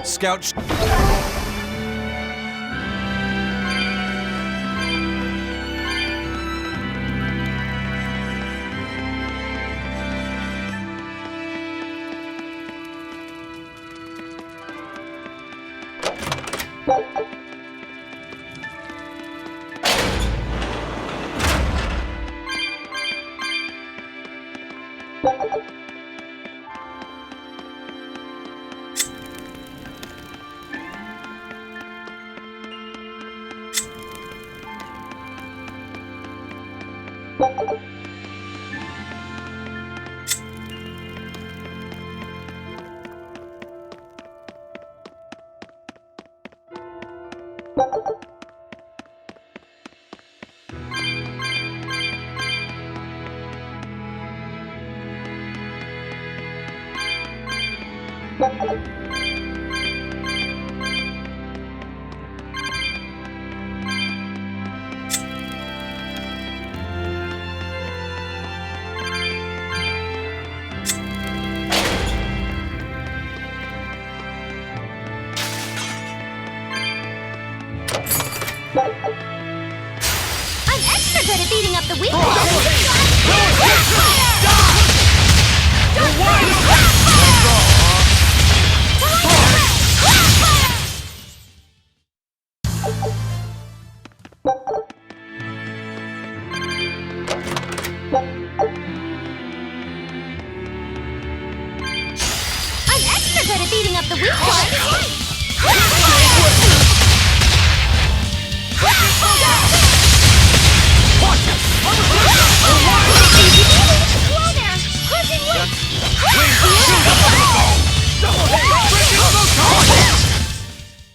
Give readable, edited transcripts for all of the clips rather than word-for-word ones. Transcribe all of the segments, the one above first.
Scout. I'm extra good at beating up the weak I'm extra good at beating up the weak ones!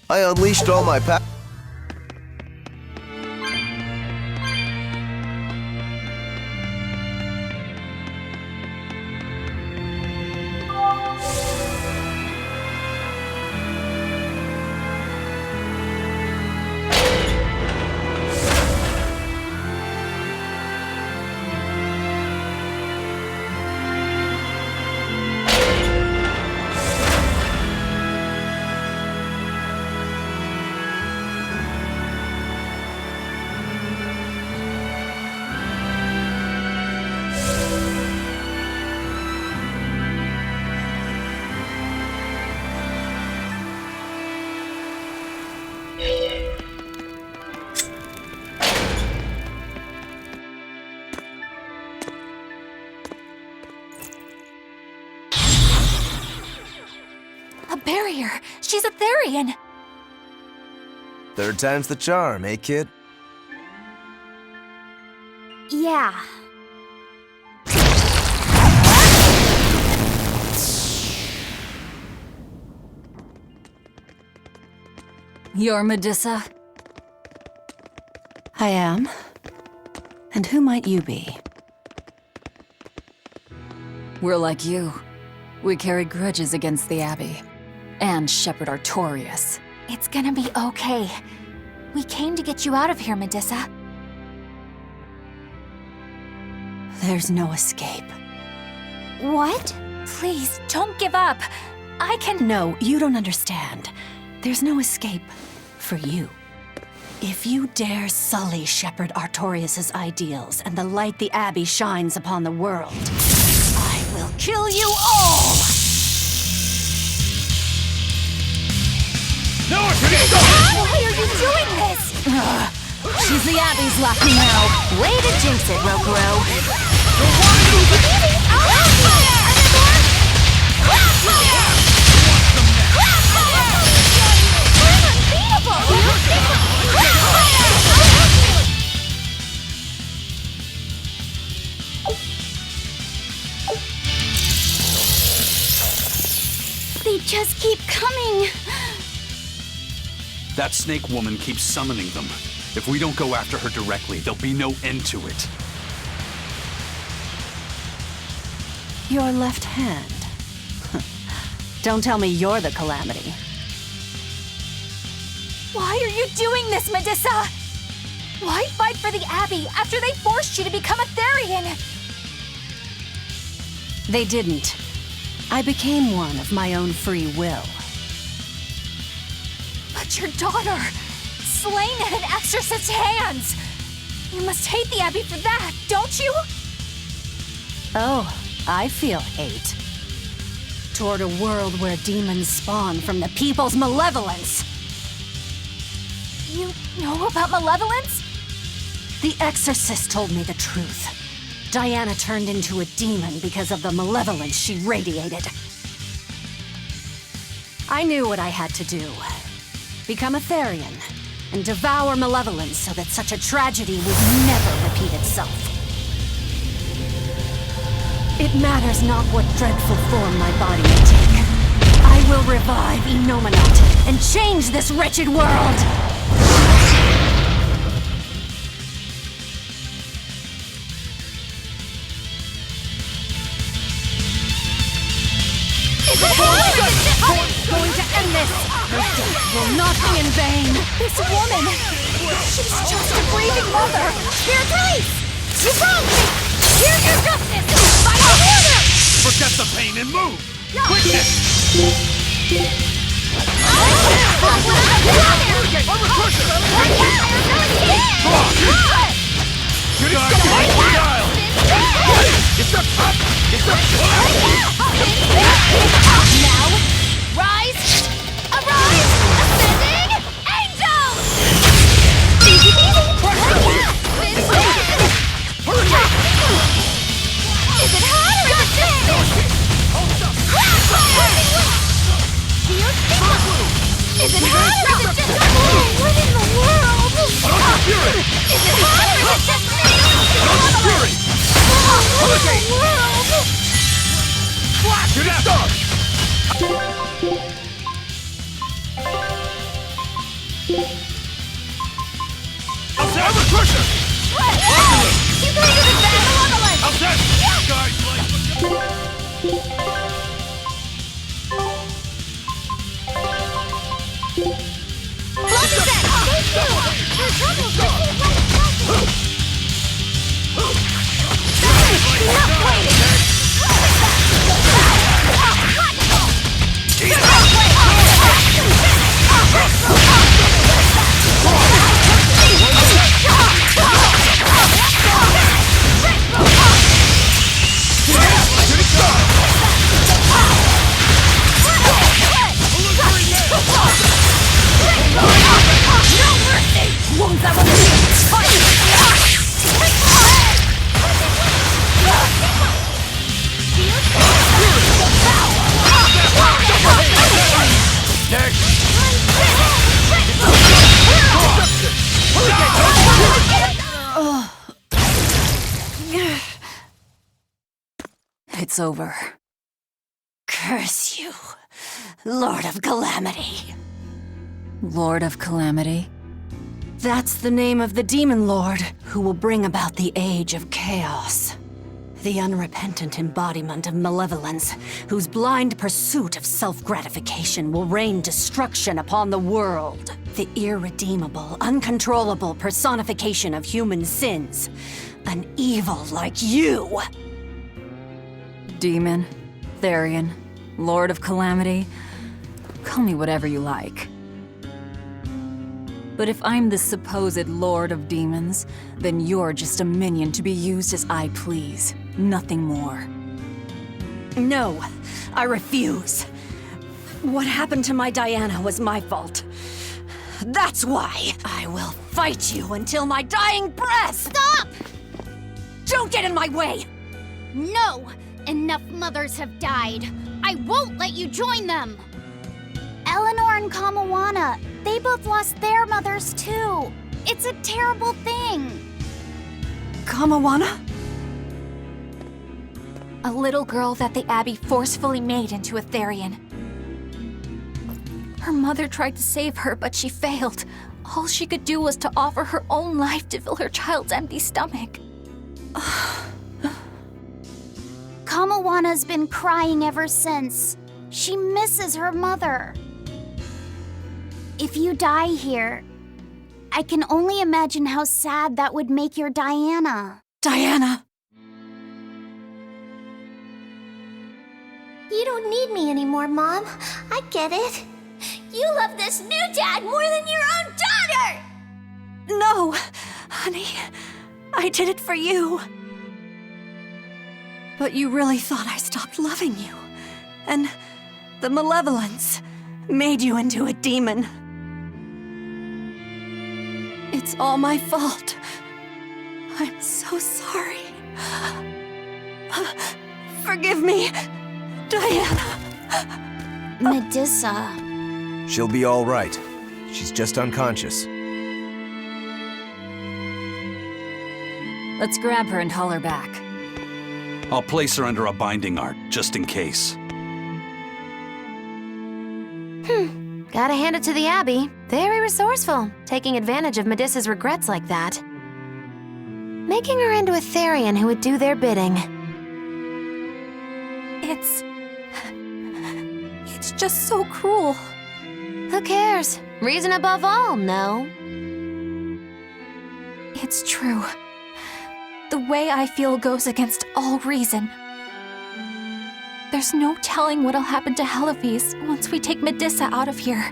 I unleashed all my power. A barrier! She's a Therian! Third time's the charm, eh, kid? Yeah. You're Medusa? I am. And who might you be? We're like you. We carry grudges against the Abbey. And Shepherd Artorias. It's gonna be okay. We came to get you out of here, Medusa. There's no escape. What? Please, don't give up. I can— No, you don't understand. There's no escape for you. If you dare sully Shepherd Artorias' ideals and the light the Abbey shines upon the world, I will kill you all! No, Why are you doing this? She's the Abbey's lucky now. Way to jinx it, Rokuro. They just keep coming. That snake woman keeps summoning them. If we don't go after her directly, there'll be no end to it. Your left hand. Don't tell me you're the Calamity. Why are you doing this, Medusa? Why fight for the Abbey after they forced you to become a Therian? They didn't. I became one of my own free will. But your daughter, slain at an exorcist's hands! You must hate the Abbey for that, don't you? Oh, I feel hate. Toward a world where demons spawn from the people's malevolence. You know about malevolence? The exorcist told me the truth. Diana turned into a demon because of the malevolence she radiated. I knew what I had to do. Become a Therian, and devour malevolence so that such a tragedy would never repeat itself. It matters not what dreadful form my body may take. I will revive Enominat and change this wretched world! Going to end this! Her death will not be in vain! This woman! She's just a grieving mother! Beatrice! You wronged me! Here's your justice! By your order! Forget the pain and move! Quickness! Now, rise! Arise! Ascending angels! Is it hot or is it just Is it hot or is it just what in the world? Is it hot or is it just me? What in the world? Flash it out! I'll crusher! You can do this bad malevolence! I'll set! Guys, Block is set! Thank you! Your trouble Enough waiting! It's over. Curse you, Lord of Calamity. Lord of Calamity? That's the name of the Demon Lord who will bring about the Age of Chaos. The unrepentant embodiment of malevolence, whose blind pursuit of self-gratification will rain destruction upon the world. The irredeemable, uncontrollable personification of human sins. An evil like you! Demon, Therian, Lord of Calamity, call me whatever you like. But if I'm the supposed Lord of Demons, then you're just a minion to be used as I please, nothing more. No, I refuse. What happened to my Diana was my fault. That's why I will fight you until my dying breath! Stop! Don't get in my way! No! Enough mothers have died. I won't let you join them! Eleanor and Kamawana, they both lost their mothers too. It's a terrible thing. Kamawana? A little girl that the Abbey forcefully made into a Therian. Her mother tried to save her, but she failed. All she could do was to offer her own life to fill her child's empty stomach. Kamawana's been crying ever since. She misses her mother. If you die here, I can only imagine how sad that would make your Diana. Diana! You don't need me anymore, Mom. I get it. You love this new dad more than your own daughter! No! Honey, I did it for you. But you really thought I stopped loving you. And the malevolence made you into a demon. It's all my fault. I'm so sorry. Forgive me, Diana. Medusa. She'll be all right. She's just unconscious. Let's grab her and haul her back. I'll place her under a binding art, just in case. Gotta hand it to the Abbey. Very resourceful, taking advantage of Medussa's regrets like that. Making her into a Therian who would do their bidding. It's just so cruel. Who cares? Reason above all, no? It's true. The way I feel goes against all reason. There's no telling what'll happen to Heliphys once we take Medusa out of here.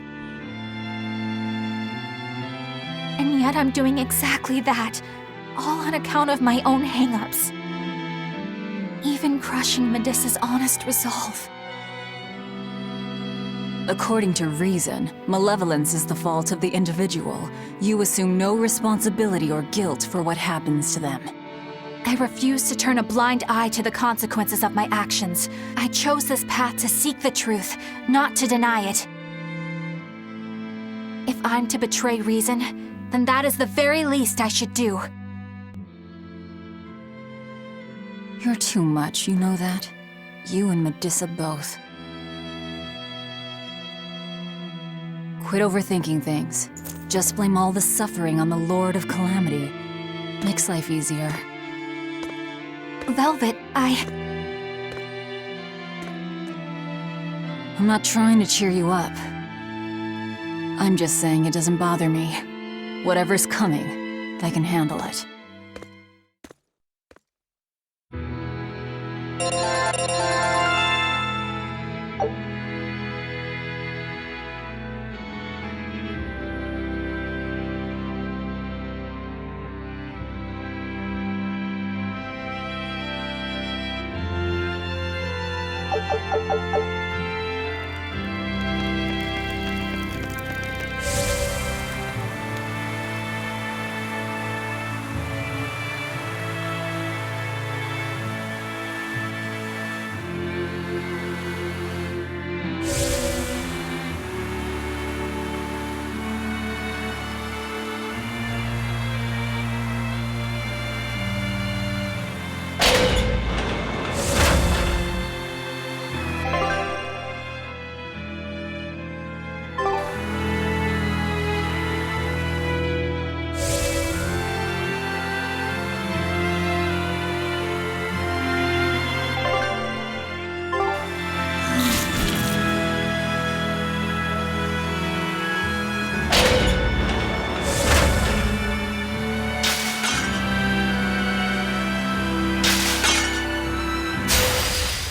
And yet I'm doing exactly that, all on account of my own hang-ups. Even crushing Medusa's honest resolve. According to reason, malevolence is the fault of the individual. You assume no responsibility or guilt for what happens to them. I refuse to turn a blind eye to the consequences of my actions. I chose this path to seek the truth, not to deny it. If I'm to betray reason, then that is the very least I should do. You're too much, you know that? You and Medusa both. Quit overthinking things. Just blame all the suffering on the Lord of Calamity. Makes life easier. Velvet, I'm not trying to cheer you up. I'm just saying it doesn't bother me. Whatever's coming, I can handle it.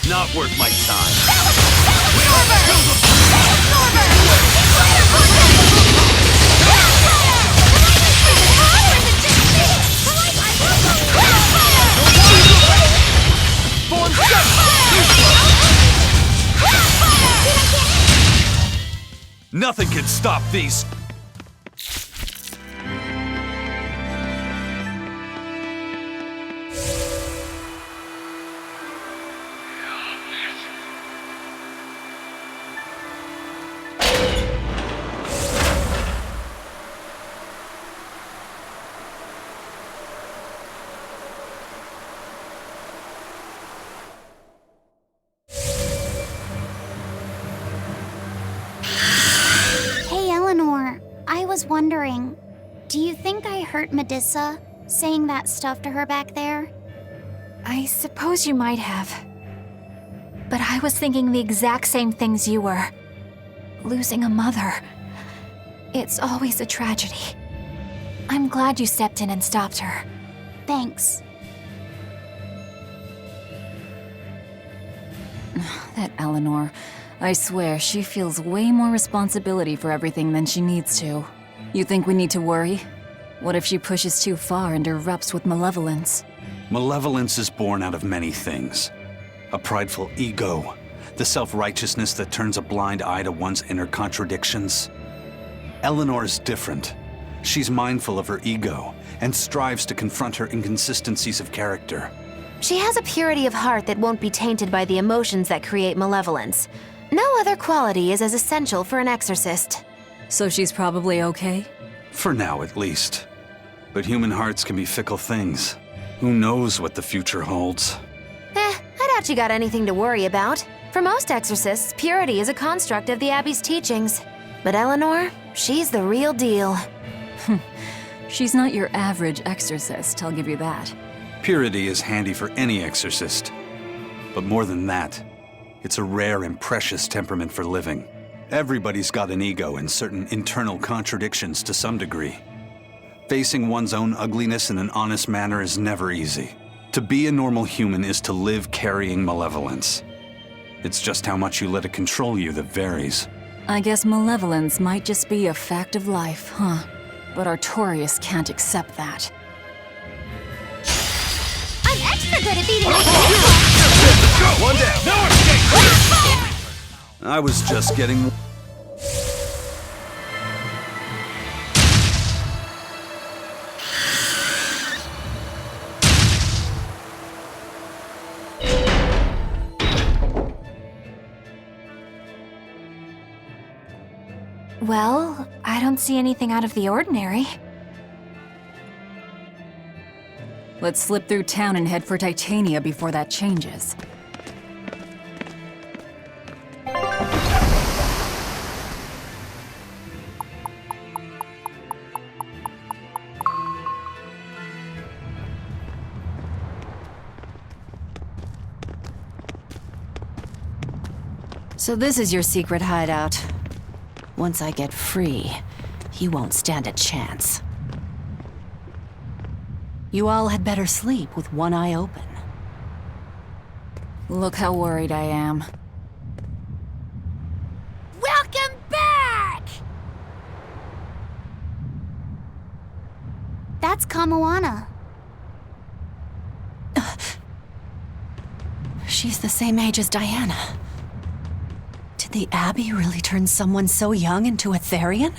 Not worth my time. Nothing can stop these. I was wondering, do you think I hurt Medusa, saying that stuff to her back there? I suppose you might have. But I was thinking the exact same things you were. Losing a mother. It's always a tragedy. I'm glad you stepped in and stopped her. Thanks. That Eleanor. I swear, she feels way more responsibility for everything than she needs to. You think we need to worry? What if she pushes too far and erupts with malevolence? Malevolence is born out of many things. A prideful ego, the self-righteousness that turns a blind eye to one's inner contradictions. Eleanor's different. She's mindful of her ego and strives to confront her inconsistencies of character. She has a purity of heart that won't be tainted by the emotions that create malevolence. No other quality is as essential for an exorcist. So she's probably okay? For now, at least. But human hearts can be fickle things. Who knows what the future holds? I doubt you got anything to worry about. For most exorcists, purity is a construct of the Abbey's teachings. But Eleanor, she's the real deal. She's not your average exorcist, I'll give you that. Purity is handy for any exorcist. But more than that, it's a rare and precious temperament for living. Everybody's got an ego and certain internal contradictions to some degree. Facing one's own ugliness in an honest manner is never easy. To be a normal human is to live carrying malevolence. It's just how much you let it control you that varies. I guess malevolence might just be a fact of life, huh? But Artorias can't accept that. I'm extra good at beating One down. I was just getting... Well, I don't see anything out of the ordinary. Let's slip through town and head for Titania before that changes. So this is your secret hideout. Once I get free, you won't stand a chance. You all had better sleep with one eye open. Look how worried I am. Welcome back! That's Kamoana. She's the same age as Diana. Did the Abbey really turn someone so young into a Therian?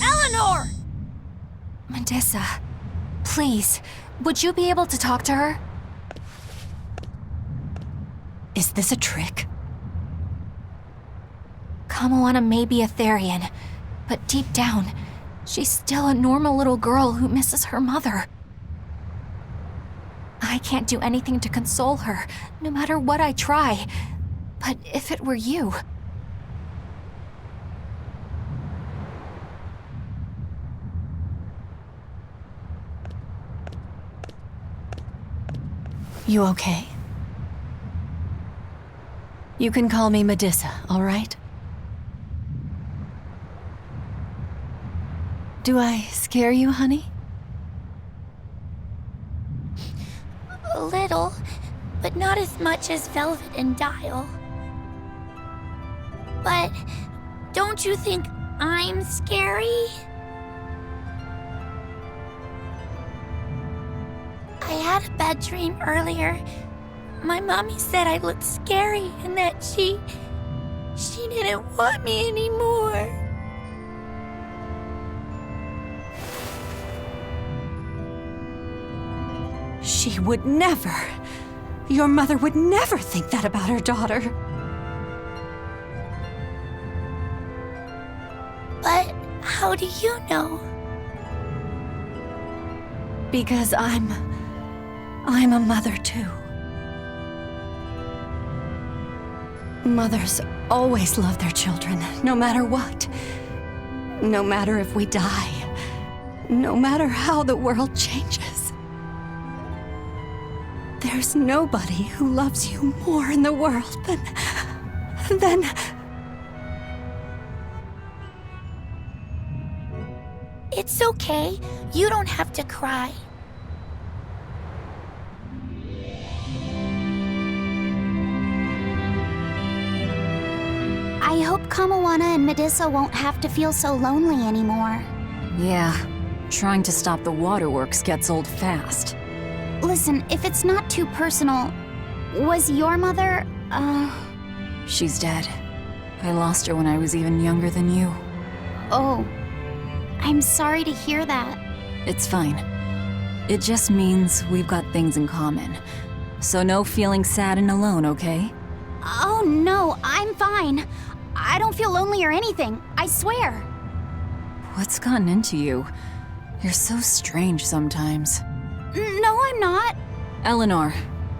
Eleanor! Medissa, please, would you be able to talk to her? Is this a trick? Kamoana may be a Therian, but deep down, she's still a normal little girl who misses her mother. I can't do anything to console her, no matter what I try. But if it were you... You okay? You can call me Medissa, all right? Do I scare you, honey? A little, but not as much as Velvet and Dial. But don't you think I'm scary? I had a bad dream earlier. My mommy said I looked scary and that she didn't want me anymore. She would never. Your mother would never think that about her daughter. But how do you know? Because I'm I'm a mother too. Mothers always love their children, no matter what. No matter if we die. No matter how the world changes. There's nobody who loves you more in the world than... It's okay. You don't have to cry. I hope Kamawana and Medusa won't have to feel so lonely anymore. Yeah, trying to stop the waterworks gets old fast. Listen, if it's not too personal, was your mother, She's dead. I lost her when I was even younger than you. Oh, I'm sorry to hear that. It's fine. It just means we've got things in common. So no feeling sad and alone, okay? Oh no, I'm fine. I don't feel lonely or anything, I swear. What's gotten into you? You're so strange sometimes. No, I'm not. Eleanor,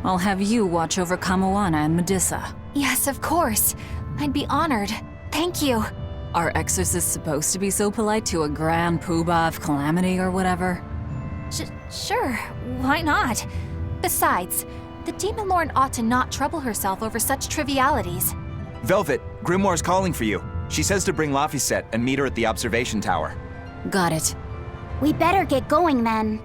I'll have you watch over Kamawana and Medusa. Yes, of course. I'd be honored. Thank you. Are exorcists supposed to be so polite to a grand poobah of calamity or whatever? Sure, why not? Besides, the Demon Lord ought to not trouble herself over such trivialities. Velvet, Grimoire's calling for you. She says to bring Laphicet and meet her at the observation tower. Got it. We better get going then.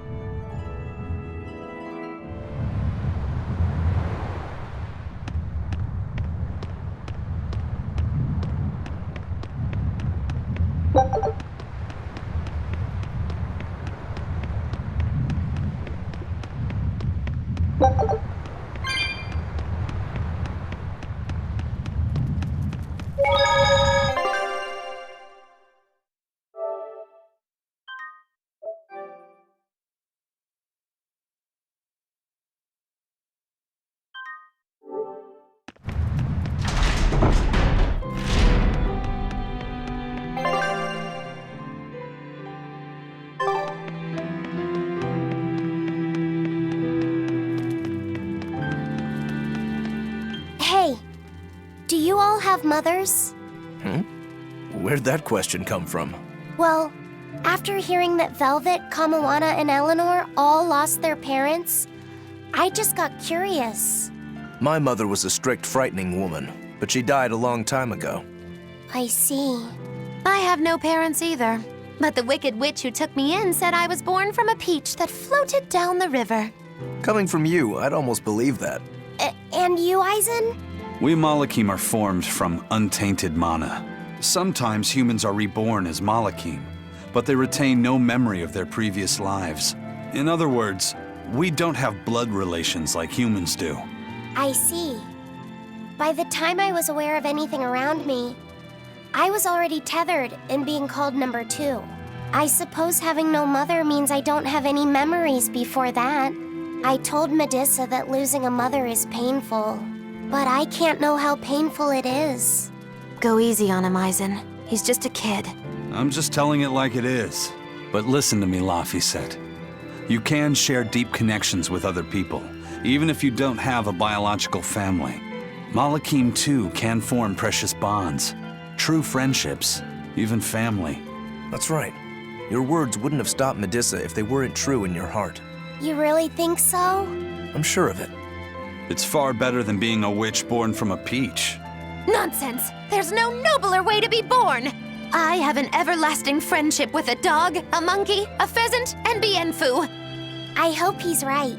Hey, do you all have mothers? Where'd that question come from? Well, after hearing that Velvet, Kamawana, and Eleanor all lost their parents, I just got curious. My mother was a strict, frightening woman, but she died a long time ago. I see. I have no parents either. But the wicked witch who took me in said I was born from a peach that floated down the river. Coming from you, I'd almost believe that. And you, Aizen? We Malakim are formed from untainted mana. Sometimes humans are reborn as Malakim, but they retain no memory of their previous lives. In other words, we don't have blood relations like humans do. I see. By the time I was aware of anything around me, I was already tethered and being called number 2. I suppose having no mother means I don't have any memories before that. I told Medusa that losing a mother is painful, but I can't know how painful it is. Go easy on him, Aizen. He's just a kid. I'm just telling it like it is. But listen to me, Laphicet. You can share deep connections with other people, even if you don't have a biological family. Malakim, too, can form precious bonds. True friendships, even family. That's right. Your words wouldn't have stopped Medusa if they weren't true in your heart. You really think so? I'm sure of it. It's far better than being a witch born from a peach. Nonsense! There's no nobler way to be born! I have an everlasting friendship with a dog, a monkey, a pheasant, and Bienfu. I hope he's right.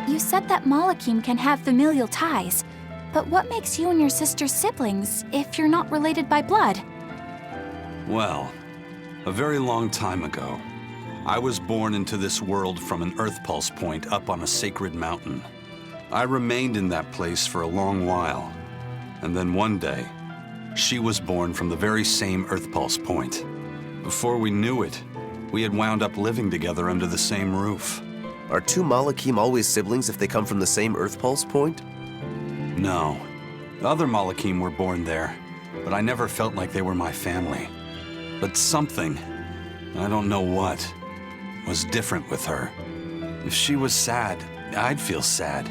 You said that Malakim can have familial ties, but what makes you and your sister siblings if you're not related by blood? Well, a very long time ago, I was born into this world from an Earth Pulse point up on a sacred mountain. I remained in that place for a long while, and then one day, she was born from the very same Earth Pulse point. Before we knew it, we had wound up living together under the same roof. Are two Malakim always siblings if they come from the same Earth Pulse point? No. Other Malakim were born there, but I never felt like they were my family. But something, I don't know what, was different with her. If she was sad, I'd feel sad.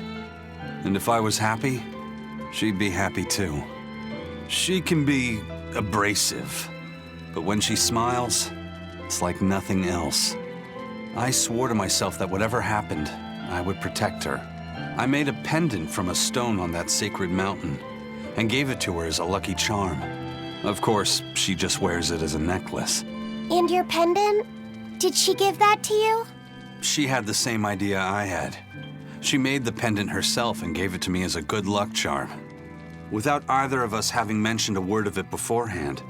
And if I was happy, she'd be happy too. She can be abrasive, but when she smiles, it's like nothing else. I swore to myself that whatever happened, I would protect her. I made a pendant from a stone on that sacred mountain and gave it to her as a lucky charm. Of course, she just wears it as a necklace. And your pendant? Did she give that to you? She had the same idea I had. She made the pendant herself and gave it to me as a good luck charm. Without either of us having mentioned a word of it beforehand,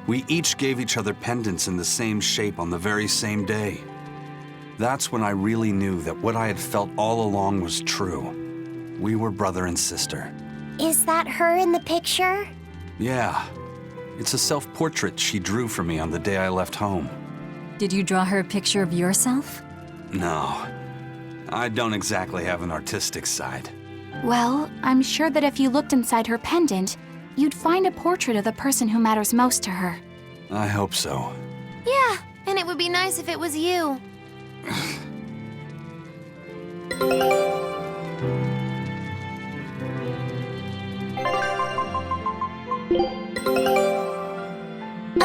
we each gave each other pendants in the same shape on the very same day. That's when I really knew that what I had felt all along was true. We were brother and sister. Is that her in the picture? Yeah. It's a self-portrait she drew for me on the day I left home. Did you draw her a picture of yourself? No. I don't exactly have an artistic side. Well, I'm sure that if you looked inside her pendant, you'd find a portrait of the person who matters most to her. I hope so. Yeah, and it would be nice if it was you. A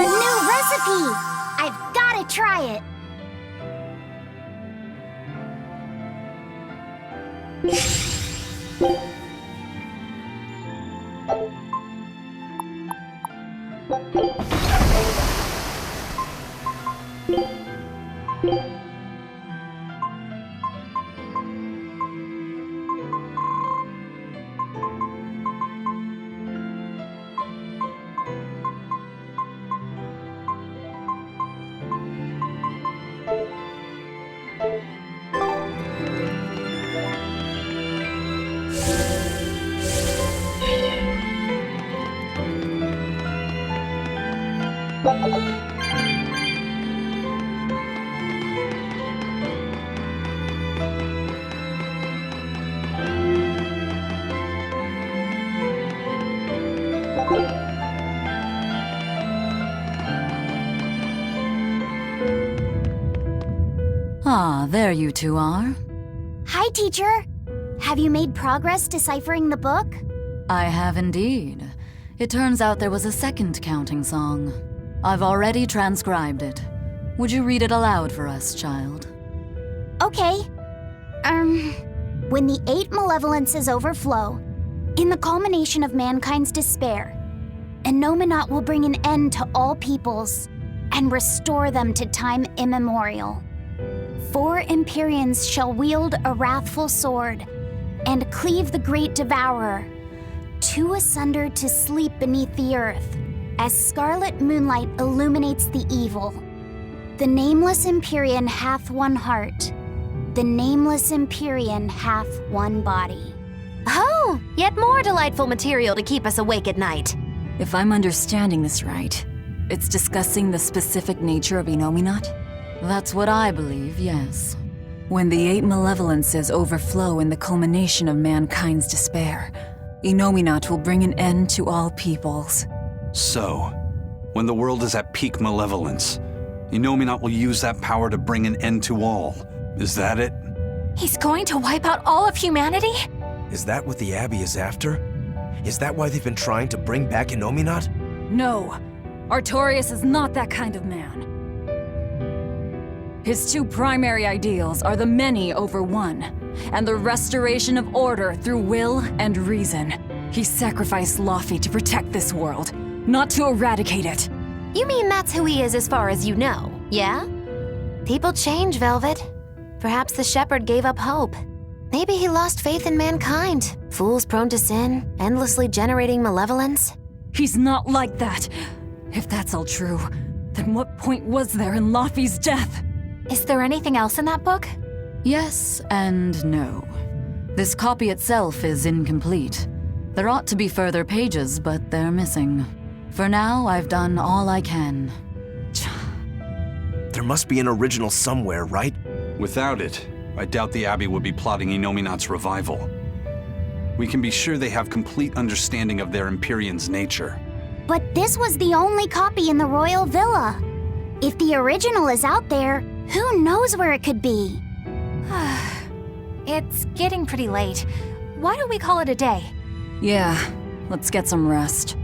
new recipe! I've gotta try it! Ah, there you two are. Hi, teacher! Have you made progress deciphering the book? I have indeed. It turns out there was a second counting song. I've already transcribed it. Would you read it aloud for us, child? Okay. When the 8 malevolences overflow, in the culmination of mankind's despair, Innominat will bring an end to all peoples and restore them to time immemorial. 4 Empyreans shall wield a wrathful sword and cleave the great devourer, 2 asunder to sleep beneath the earth, as scarlet moonlight illuminates the evil. The nameless Empyrean hath one heart. The nameless Empyrean hath one body. Oh, yet more delightful material to keep us awake at night. If I'm understanding this right, it's discussing the specific nature of Innominat? That's what I believe, yes. When the 8 malevolences overflow in the culmination of mankind's despair, Innominat will bring an end to all peoples. So, when the world is at peak malevolence, Innominat will use that power to bring an end to all. Is that it? He's going to wipe out all of humanity? Is that what the Abbey is after? Is that why they've been trying to bring back Innominat? No, Artorias is not that kind of man. His 2 primary ideals are the many over one, and the restoration of order through will and reason. He sacrificed Laufey to protect this world, not to eradicate it. You mean that's who he is as far as you know, yeah? People change, Velvet. Perhaps the shepherd gave up hope. Maybe he lost faith in mankind. Fools prone to sin, endlessly generating malevolence. He's not like that. If that's all true, then what point was there in Laufey's death? Is there anything else in that book? Yes and no. This copy itself is incomplete. There ought to be further pages, but they're missing. For now, I've done all I can. There must be an original somewhere, right? Without it, I doubt the Abbey would be plotting Inominat's revival. We can be sure they have complete understanding of their Empyrean's nature. But this was the only copy in the royal villa. If the original is out there, who knows where it could be? It's getting pretty late. Why don't we call it a day? Yeah, let's get some rest.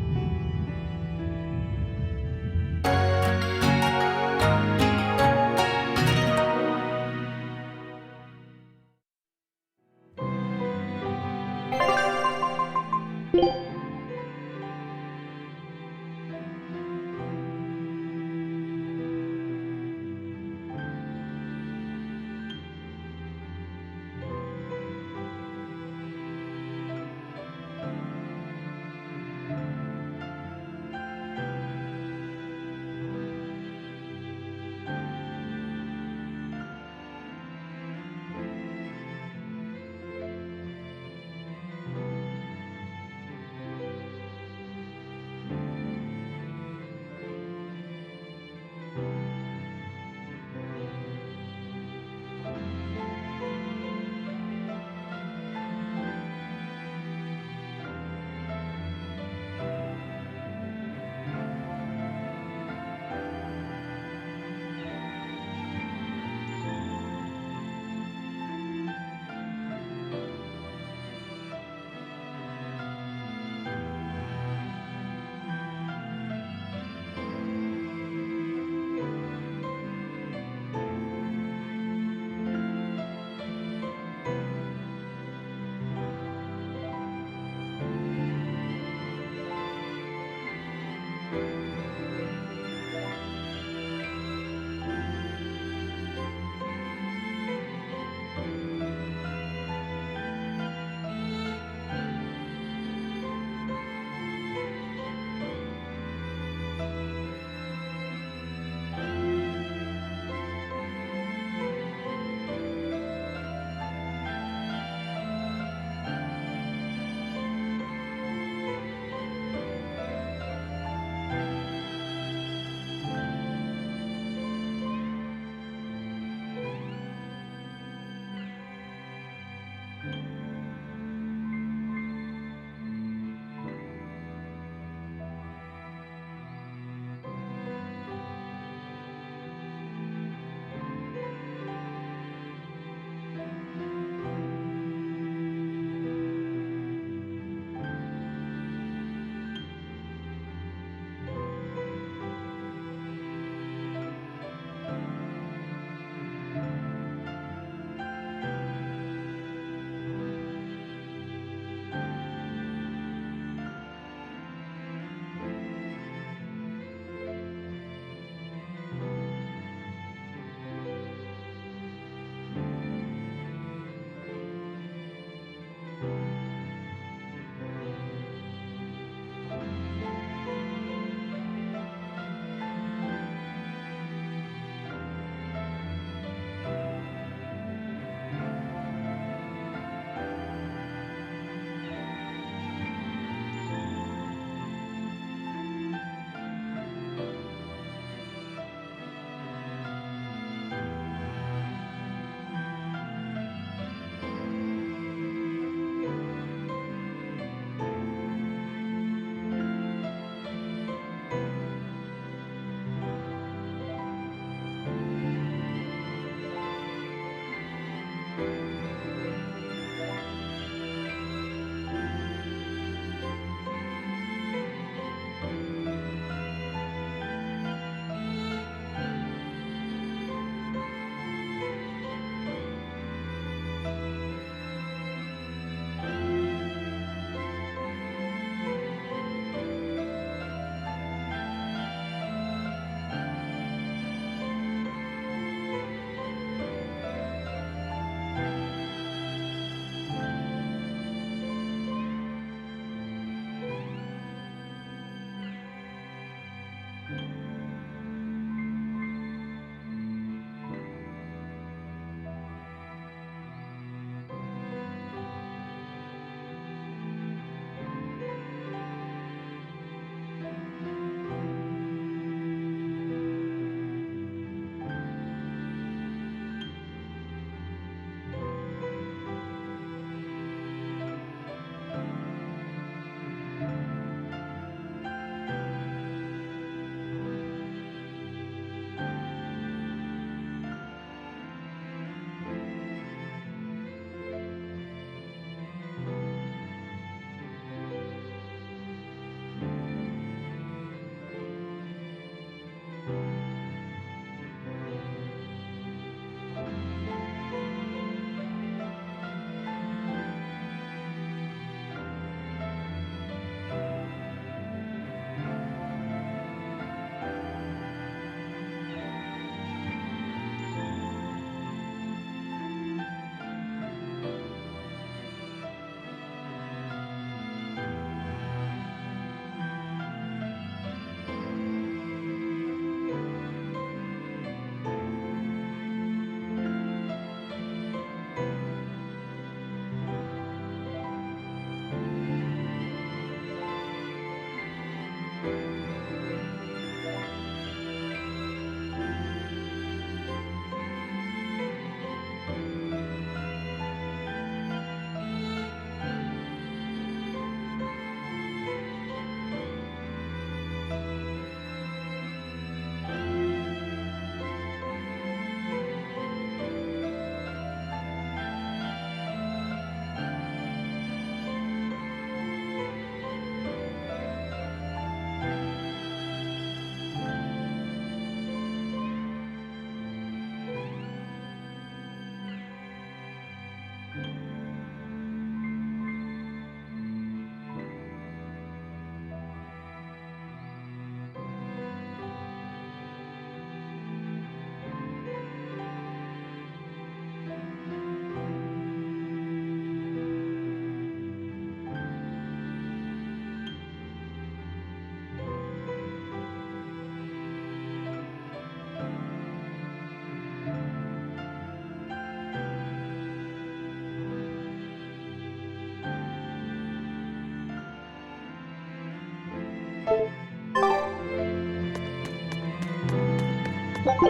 Hey,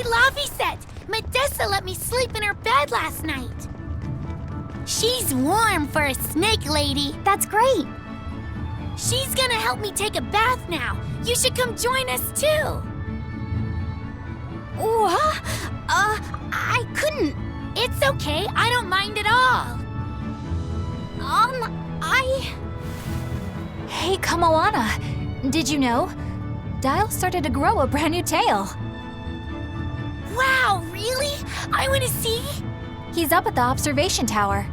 Laphicet! Medessa let me sleep in her bed last night. She's warm for a snake lady. That's great. She's gonna help me take a bath now. You should come join us too. What? I couldn't. It's okay. I don't mind at all. Hey, Kamoana. Did you know? Dial started to grow a brand new tail. Wow, really? I want to see. He's up at the observation tower.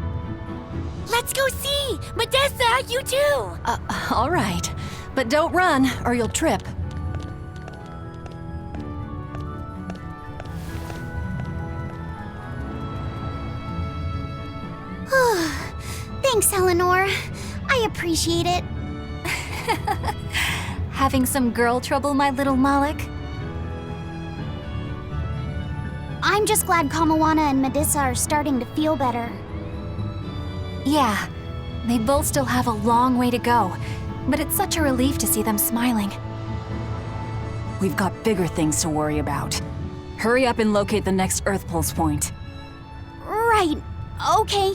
Let's go see. Medessa, you too. All right. But don't run, or you'll trip. Thanks, Eleanor. I appreciate it. Having some girl trouble, my little Moloch? I'm just glad Kamoana and Medessa are starting to feel better. Yeah, they both still have a long way to go, but it's such a relief to see them smiling. We've got bigger things to worry about. Hurry up and locate the next Earth Pulse point. Right. Okay.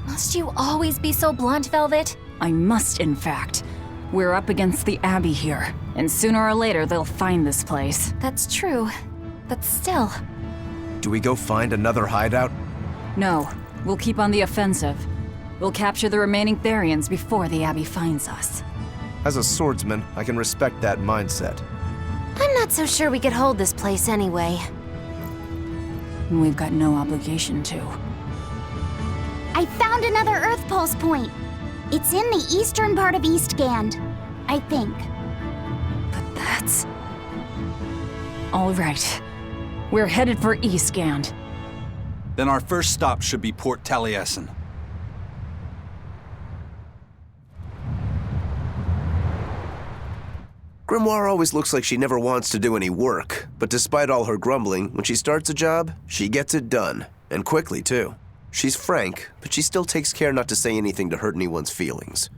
Must you always be so blunt, Velvet? I must, in fact. We're up against the Abbey here, and sooner or later they'll find this place. That's true, but still. Do we go find another hideout? No, we'll keep on the offensive. We'll capture the remaining Therians before the Abbey finds us. As a swordsman, I can respect that mindset. I'm not so sure we could hold this place anyway. And we've got no obligation to. I found another Earth Pulse point. It's in the eastern part of Eastgand, I think. But that's... All right. We're headed for Eastgand. Then our first stop should be Port Taliesin. Grimoire always looks like she never wants to do any work, but despite all her grumbling, when she starts a job, she gets it done, and quickly too. She's frank, but she still takes care not to say anything to hurt anyone's feelings.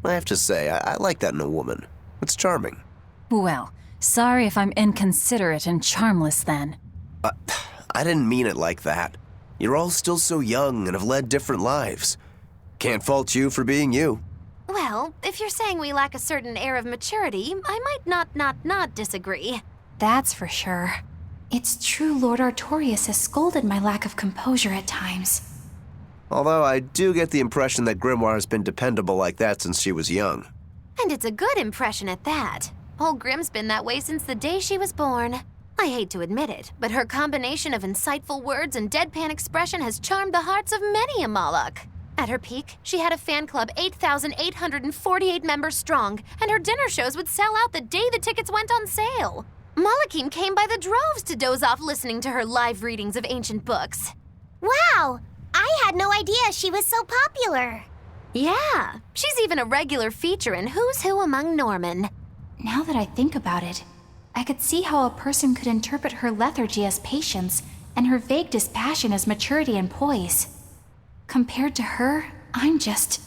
I have to say, I like that in a woman. It's charming. Well, sorry if I'm inconsiderate and charmless then. I didn't mean it like that. You're all still so young and have led different lives. Can't fault you for being you. Well, if you're saying we lack a certain air of maturity, I might not disagree. That's for sure. It's true Lord Artorius has scolded my lack of composure at times. Although I do get the impression that Grimoire has been dependable like that since she was young. And it's a good impression at that. Old Grim's been that way since the day she was born. I hate to admit it, but her combination of insightful words and deadpan expression has charmed the hearts of many a Moloch. At her peak, she had a fan club 8,848 members strong, and her dinner shows would sell out the day the tickets went on sale. Molochim came by the droves to doze off listening to her live readings of ancient books. Wow! I had no idea she was so popular. Yeah, she's even a regular feature in Who's Who Among Norman. Now that I think about it, I could see how a person could interpret her lethargy as patience and her vague dispassion as maturity and poise. Compared to her, I'm just...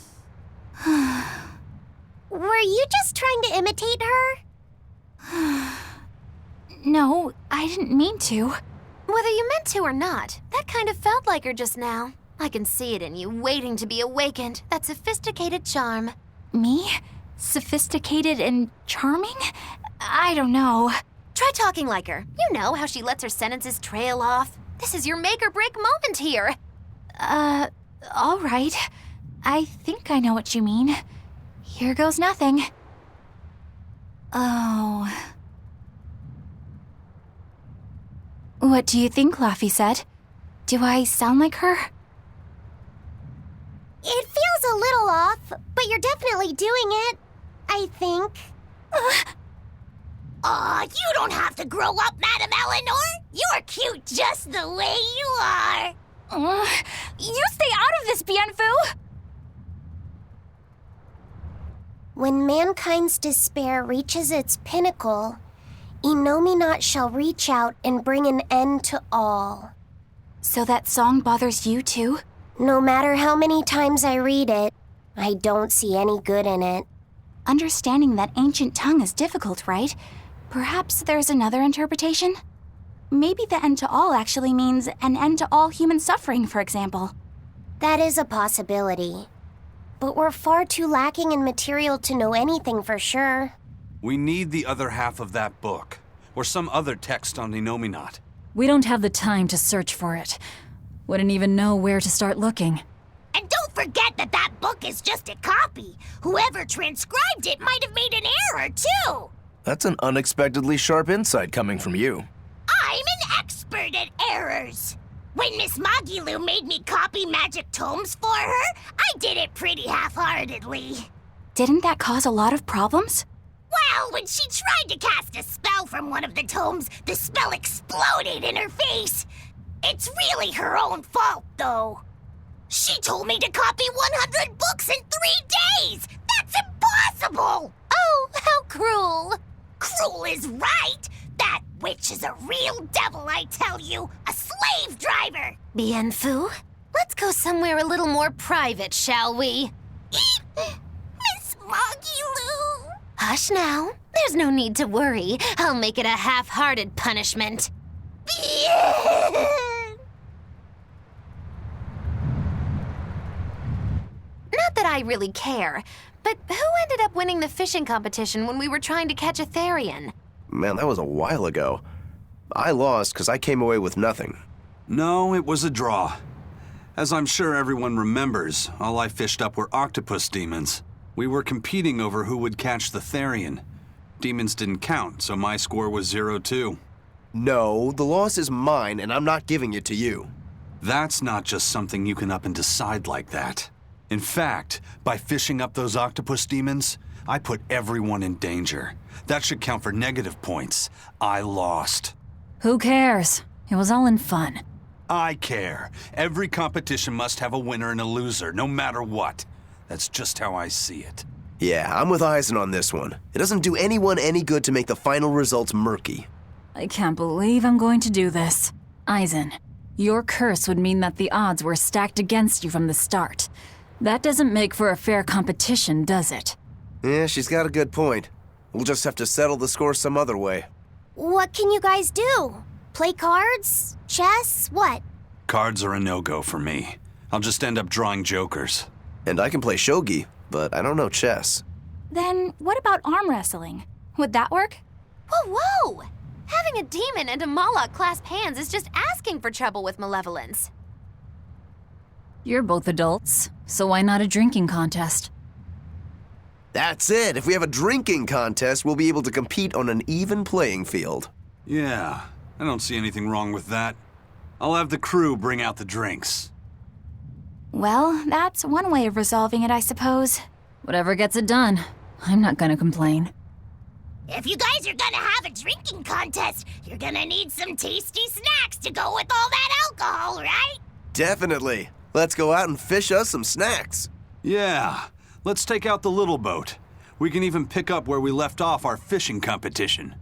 Were you just trying to imitate her? No, I didn't mean to. Whether you meant to or not, that kind of felt like her just now. I can see it in you, waiting to be awakened, that sophisticated charm. Me? Sophisticated and charming? I don't know. Try talking like her. You know how she lets her sentences trail off. This is your make or break moment here. All right. I think I know what you mean. Here goes nothing. Oh. What do you think, Laphicet? Do I sound like her? It feels a little off, but you're definitely doing it. I think. You don't have to grow up, Madam Eleanor. You're cute just the way you are. You stay out of this, Bienfu! When mankind's despair reaches its pinnacle, Innominat shall reach out and bring an end to all. So that song bothers you too? No matter how many times I read it, I don't see any good in it. Understanding that ancient tongue is difficult, right? Perhaps there's another interpretation? Maybe the end to all actually means an end to all human suffering, for example. That is a possibility. But we're far too lacking in material to know anything for sure. We need the other half of that book, or some other text on Innominat. We don't have the time to search for it. Wouldn't even know where to start looking. And don't forget that that book is just a copy. Whoever transcribed it might have made an error, too. That's an unexpectedly sharp insight coming from you. I'm an expert at errors. When Miss Magilu made me copy magic tomes for her, I did it pretty half-heartedly. Didn't that cause a lot of problems? Well, when she tried to cast a spell from one of the tomes, the spell exploded in her face. It's really her own fault, though. She told me to copy 100 books in 3 days! That's impossible! Oh, how cruel! Cruel is right! That witch is a real devil, I tell you! A slave driver! Bien Phu, let's go somewhere a little more private, shall we? Miss Magilu! Hush now. There's no need to worry. I'll make it a half-hearted punishment. Bien! Not that I really care, but who ended up winning the fishing competition when we were trying to catch a Therian? Man, that was a while ago. I lost because I came away with nothing. No, it was a draw. As I'm sure everyone remembers, all I fished up were octopus demons. We were competing over who would catch the Therian. Demons didn't count, so my score was 0-2. No, the loss is mine, and I'm not giving it to you. That's not just something you can up and decide like that. In fact, by fishing up those octopus demons, I put everyone in danger. That should count for negative points. I lost. Who cares? It was all in fun. I care. Every competition must have a winner and a loser, no matter what. That's just how I see it. Yeah, I'm with Eisen on this one. It doesn't do anyone any good to make the final results murky. I can't believe I'm going to do this. Eisen, your curse would mean that the odds were stacked against you from the start. That doesn't make for a fair competition, does it? Yeah, she's got a good point. We'll just have to settle the score some other way. What can you guys do? Play cards? Chess? What? Cards are a no-go for me. I'll just end up drawing jokers. And I can play shogi, but I don't know chess. Then what about arm wrestling? Would that work? Whoa, whoa! Having a demon and a Moloch clasp hands is just asking for trouble with malevolence. You're both adults, so why not a drinking contest? That's it! If we have a drinking contest, we'll be able to compete on an even playing field. Yeah, I don't see anything wrong with that. I'll have the crew bring out the drinks. Well, that's one way of resolving it, I suppose. Whatever gets it done. I'm not gonna complain. If you guys are gonna have a drinking contest, you're gonna need some tasty snacks to go with all that alcohol, right? Definitely. Let's go out and fish us some snacks. Yeah, let's take out the little boat. We can even pick up where we left off our fishing competition.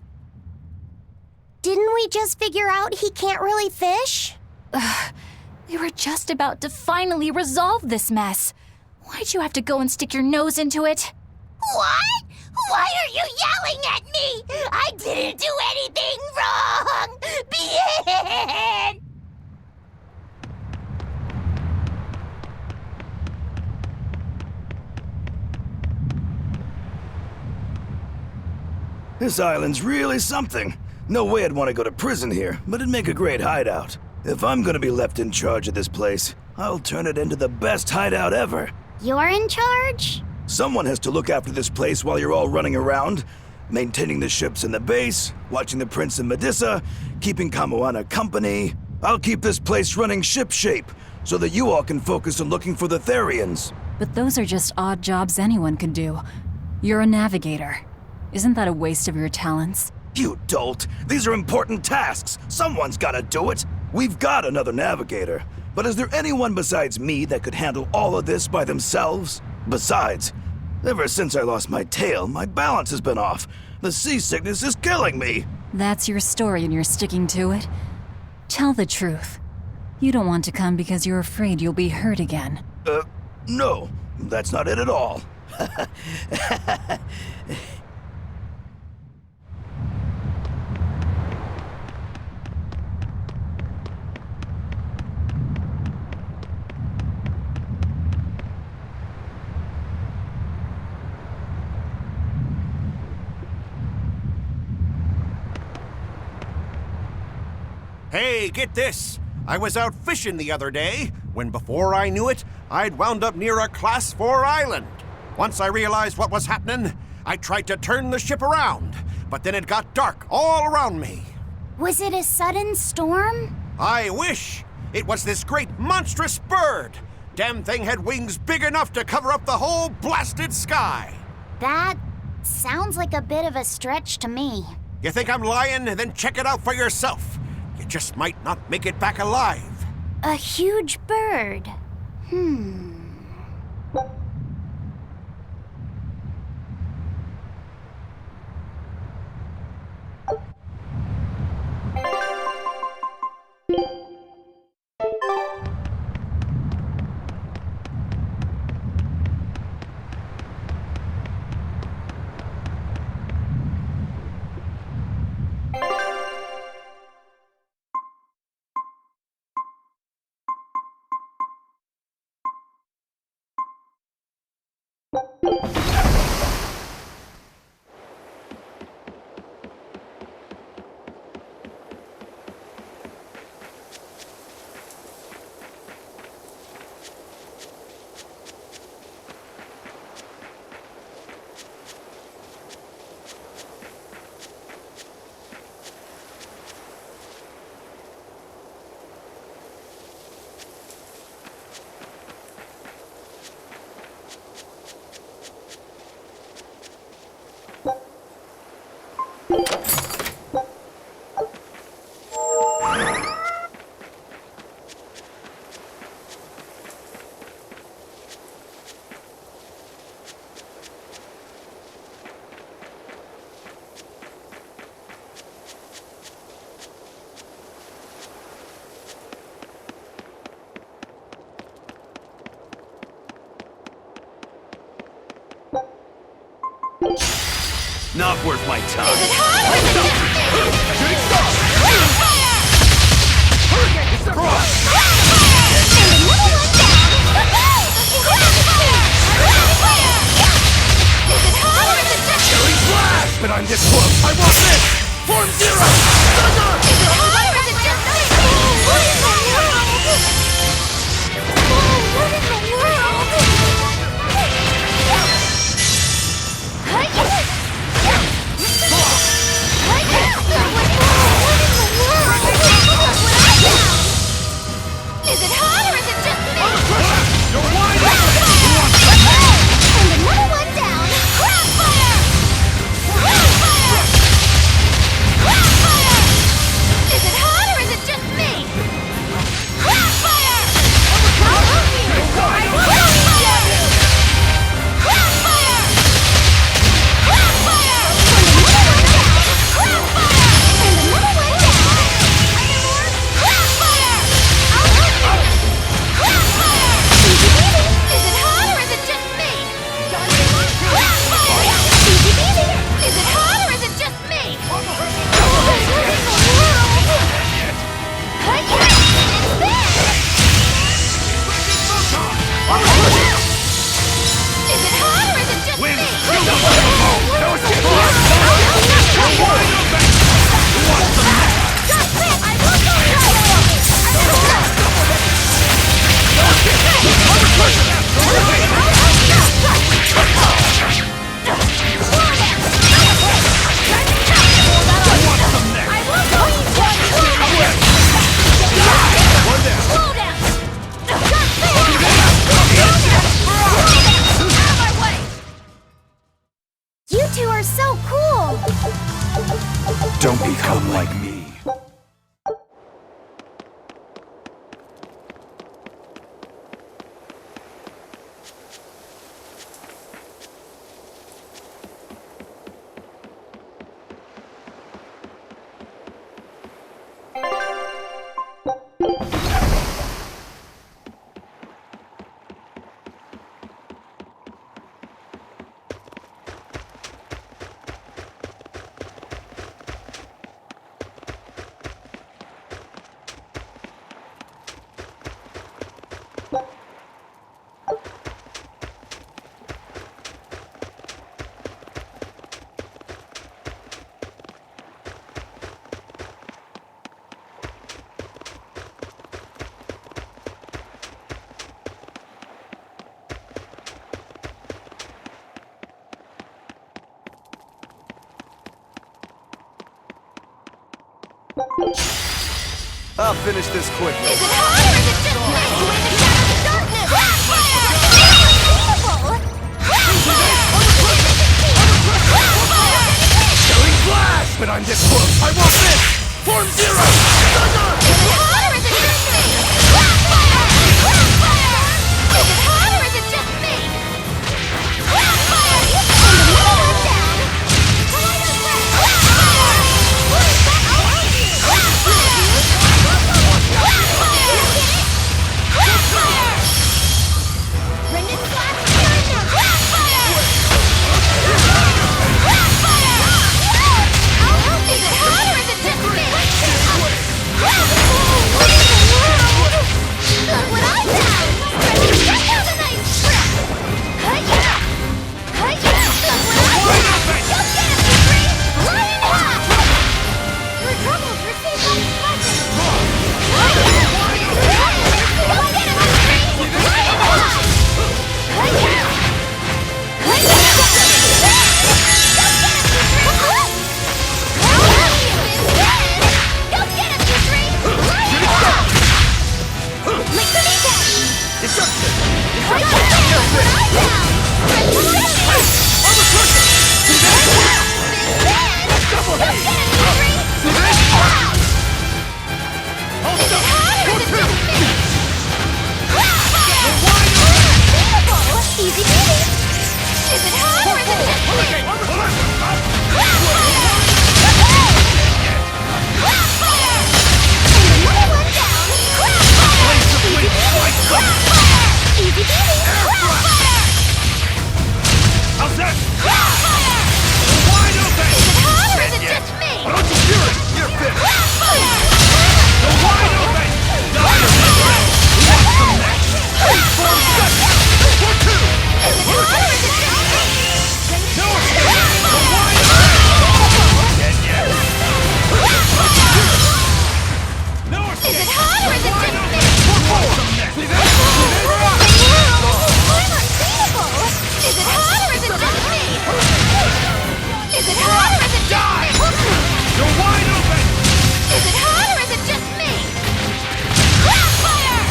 Didn't we just figure out he can't really fish? We were just about to finally resolve this mess. Why'd you have to go and stick your nose into it? What? Why are you yelling at me? I didn't do anything wrong! Bien! This island's really something. No way I'd want to go to prison here, but it'd make a great hideout. If I'm gonna be left in charge of this place, I'll turn it into the best hideout ever. You're in charge? Someone has to look after this place while you're all running around, maintaining the ships in the base, watching the Prince and Medusa, keeping Kamoana company. I'll keep this place running ship-shape, so that you all can focus on looking for the Therians. But those are just odd jobs anyone could do. You're a navigator. Isn't that a waste of your talents? You dolt! These are important tasks! Someone's gotta do it! We've got another navigator, but is there anyone besides me that could handle all of this by themselves? Besides, ever since I lost my tail, my balance has been off. The seasickness is killing me! That's your story and you're sticking to it? Tell the truth. You don't want to come because you're afraid you'll be hurt again. No, that's not it at all. Hey, get this! I was out fishing the other day, when before I knew it, I'd wound up near a Class 4 island. Once I realized what was happening, I tried to turn the ship around, but then it got dark all around me. Was it a sudden storm? I wish! It was this great monstrous bird! Damn thing had wings big enough to cover up the whole blasted sky! That sounds like a bit of a stretch to me. You think I'm lying? Then check it out for yourself. You just might not make it back alive. A huge bird. Not worth my time. Is it hot or is it just me? Shooting star! Hurricane is across! And another one down! Is it hot or is it just me? Cherry flash! But I'm this close! I want this! Form zero! Thunder! Is it hot or is it just me? What in the world? What in the world? Is it hot or is it just me? You're wide And another one down! Crossfire! Crossfire! Crossfire! Is it hot or is it just me? Crossfire! Crossfire! Crossfire! Crossfire! And another one down! Crossfire! Crossfire! Crossfire! Is it hot or is it just me? Crossfire! Is it hot or is it just me? What in the world? It's there! Is it hot or is it just me? Just it! I will go You two are so cool! Don't become like me. I'll finish this quickly. Is it hot or is it just me? You in the shadows of darkness! Blackfire! Killing flash! But I'm this close. I want this! Form Zero! Thunder! Is it hot or is it just me? Blackfire! Blackfire! Is it hot or is it just me? Blackfire! And another one down! Collider Blast! Blackfire! Who's back behind you? Blackfire! Blackfire! Blackfire! Remnant Flash! Blackfire! Blackfire! Is it hot or is it just me? What in the world? Look what I found! Check out the nice trip! Hi-ya! Hi-ya! Look what I found! Go get him, Degree! Flying half! Your troubles receive my blessing! Hi-ya! Go get him, Degree! Flying half! Hi-ya! Hi-ya! Go get him, Degree! Go get him, Degree! Flying half! Lick the kneecap! Destruction! Look what I found! Double Go hit! get him, Degree! Flying half! Is it hot or is it just me? Blackfire! Unbeatable! Easy peasy! Is it hot or is it just me? Blackfire! Blackfire! And another one down! Blackfire! Easy peasy! Blackfire! Easy peasy! Blackfire! How's that? Blackfire! Wide open! Is it hot or is it just me? Why don't you do it? You're fit! Blackfire! Wide open! Is it hot or is it just me? No! Is it hot or is it just me? I'm unbeatable! Is it hot or is it just me? Is it hot or is it just me? You're wide open! Is it hot or is it just me? Blackfire!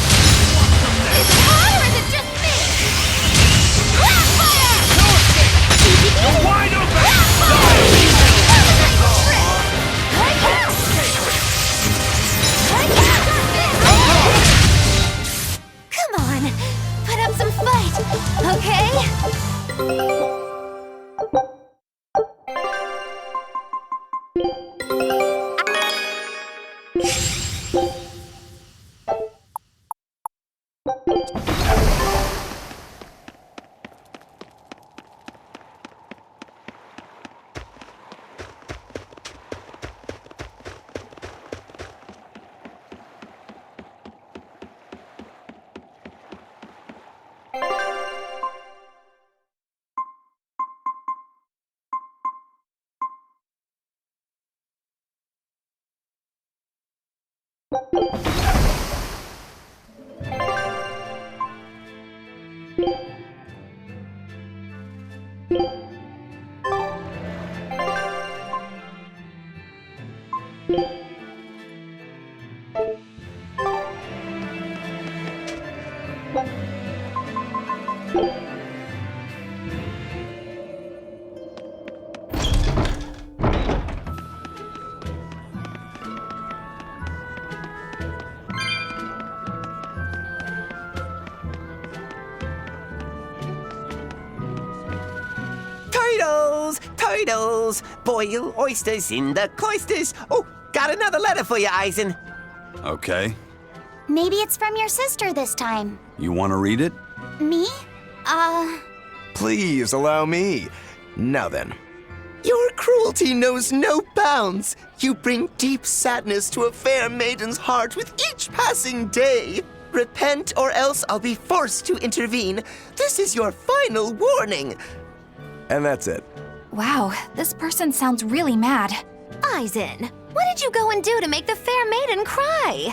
Is it hot or is it just me? Blackfire! Easy peasy! You're wide open! Blackfire! Have a nice trip! Hi-ya! Hi-ya! Come on, put up some fight, okay? Turtles! Boil oysters in the cloisters! Oh, got another letter for you, Eisen. Okay. Maybe it's from your sister this time. You want to read it? Me? Please allow me. Now then. Your cruelty knows no bounds. You bring deep sadness to a fair maiden's heart with each passing day. Repent or else I'll be forced to intervene. This is your final warning. And that's it. Wow, this person sounds really mad. Eisen, what did you go and do to make the fair maiden cry?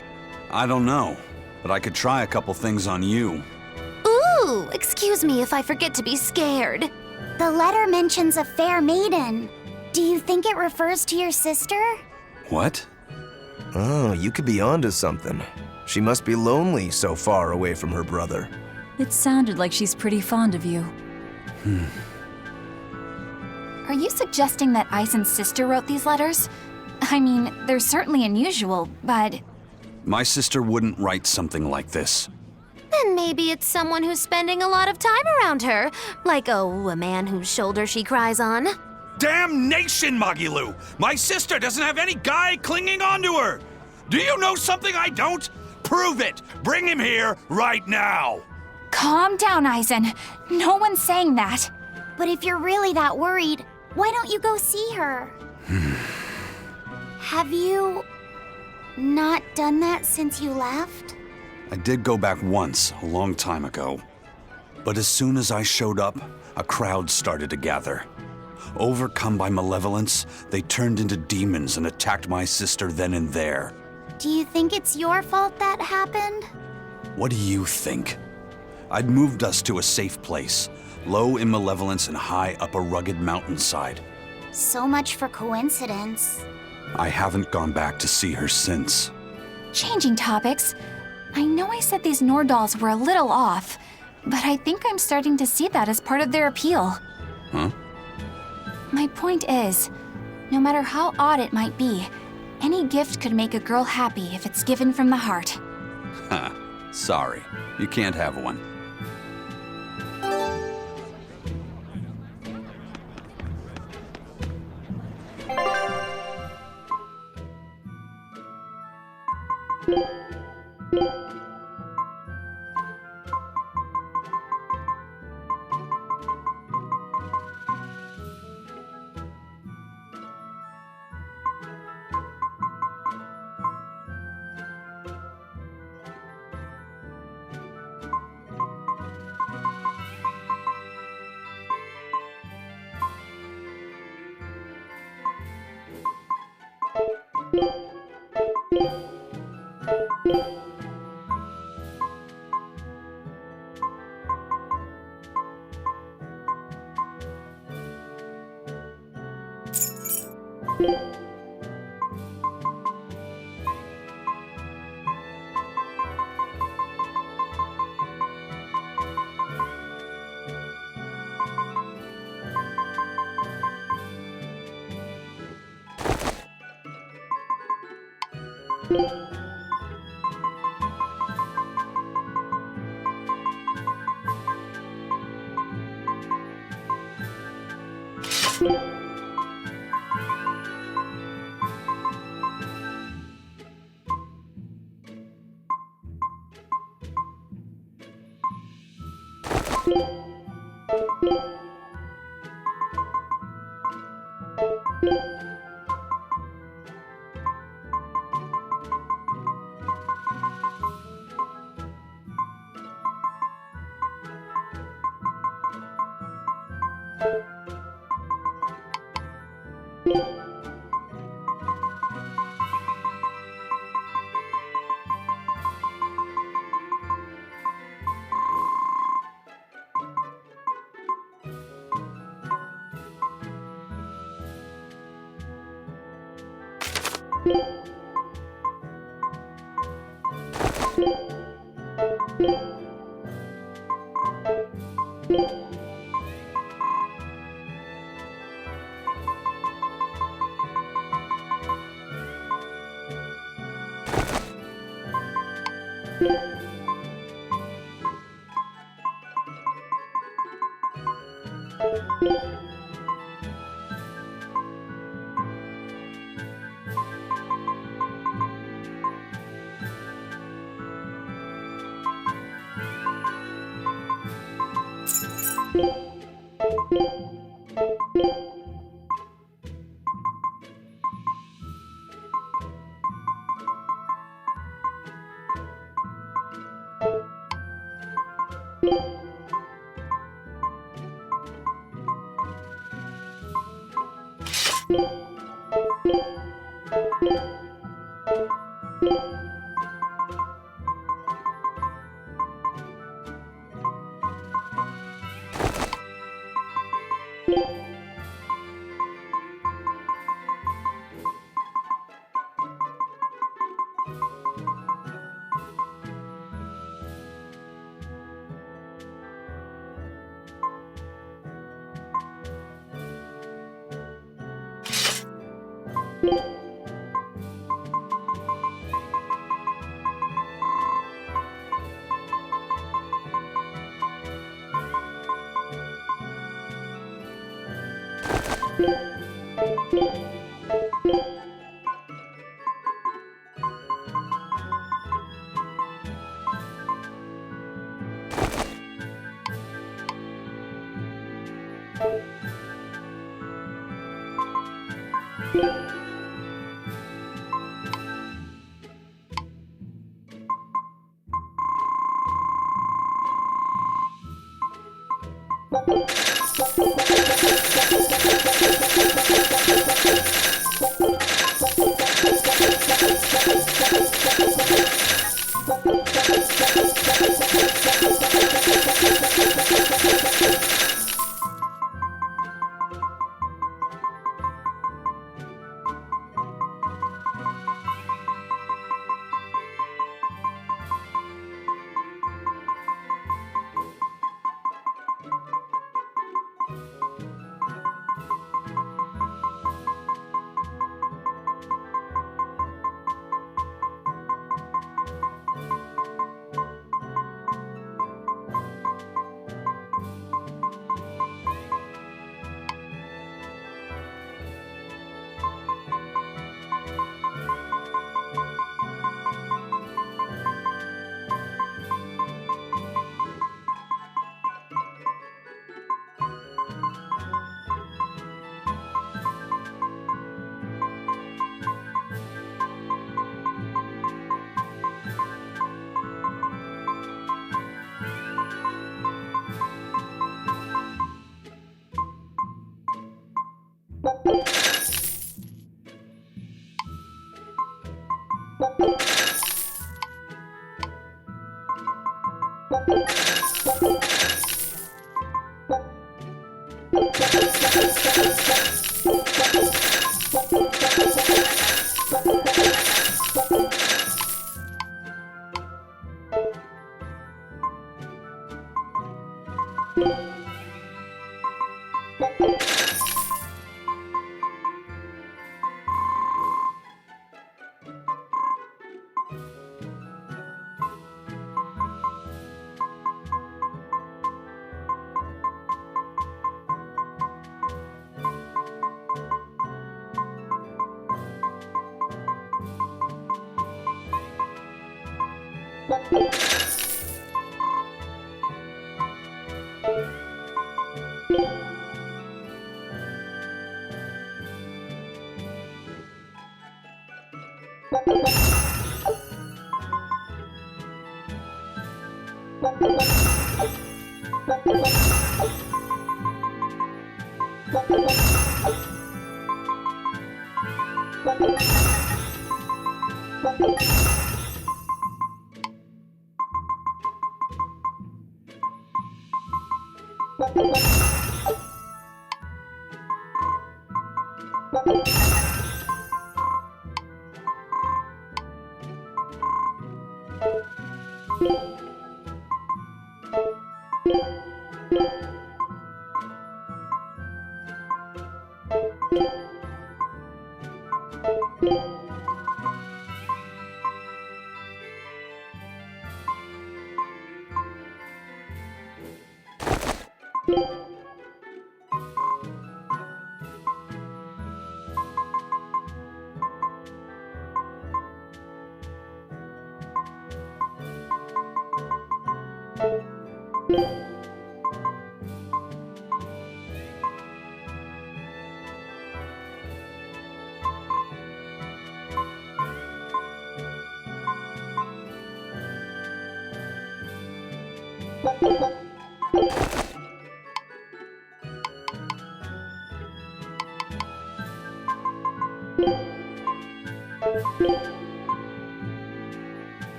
I don't know, but I could try a couple things on you. Ooh, excuse me if I forget to be scared. The letter mentions a fair maiden. Do you think it refers to your sister? What? Oh, you could be onto something. She must be lonely so far away from her brother. It sounded like she's pretty fond of you. Are you suggesting that Aizen's sister wrote these letters? I mean, they're certainly unusual, but... My sister wouldn't write something like this. Then maybe it's someone who's spending a lot of time around her. Like, a man whose shoulder she cries on. Damnation, Magilu! My sister doesn't have any guy clinging onto her! Do you know something I don't? Prove it! Bring him here right now! Calm down, Aizen. No one's saying that. But if you're really that worried, why don't you go see her? Have you not done that since you left? I did go back once, a long time ago. But as soon as I showed up, a crowd started to gather. Overcome by malevolence, they turned into demons and attacked my sister then and there. Do you think it's your fault that happened? What do you think? I'd moved us to a safe place, low in malevolence and high up a rugged mountainside. So much for coincidence. I haven't gone back to see her since. Changing topics. I know I said these Nordals were a little off, but I think I'm starting to see that as part of their appeal. Huh? My point is, no matter how odd it might be, any gift could make a girl happy if it's given from the heart. Ha, sorry. You can't have one.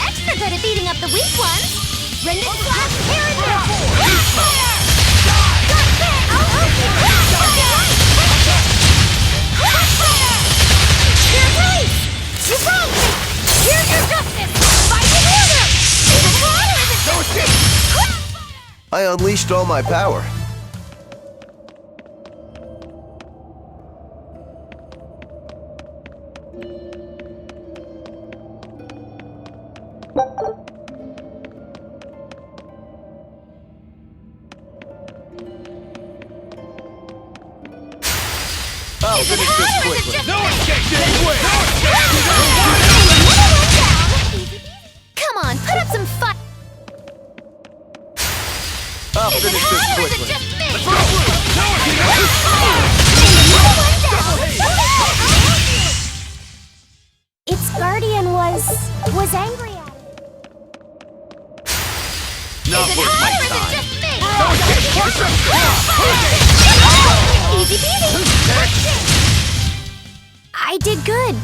Extra good at beating up the weak ones! Rendon Flash, here it is! Here's Ice! You broke me! Here's your justice! Fight in order! Is it hot or is it just... I unleashed all my power. I'll finish this quickly. No escape this way! Come on, put up some fight! I'll Is it finish hot this or is it quickly. just me? Let's roll! No Its guardian was angry at it. Not Is it worth hot my or is time. it just me? No escape! Easy peasy! I did good.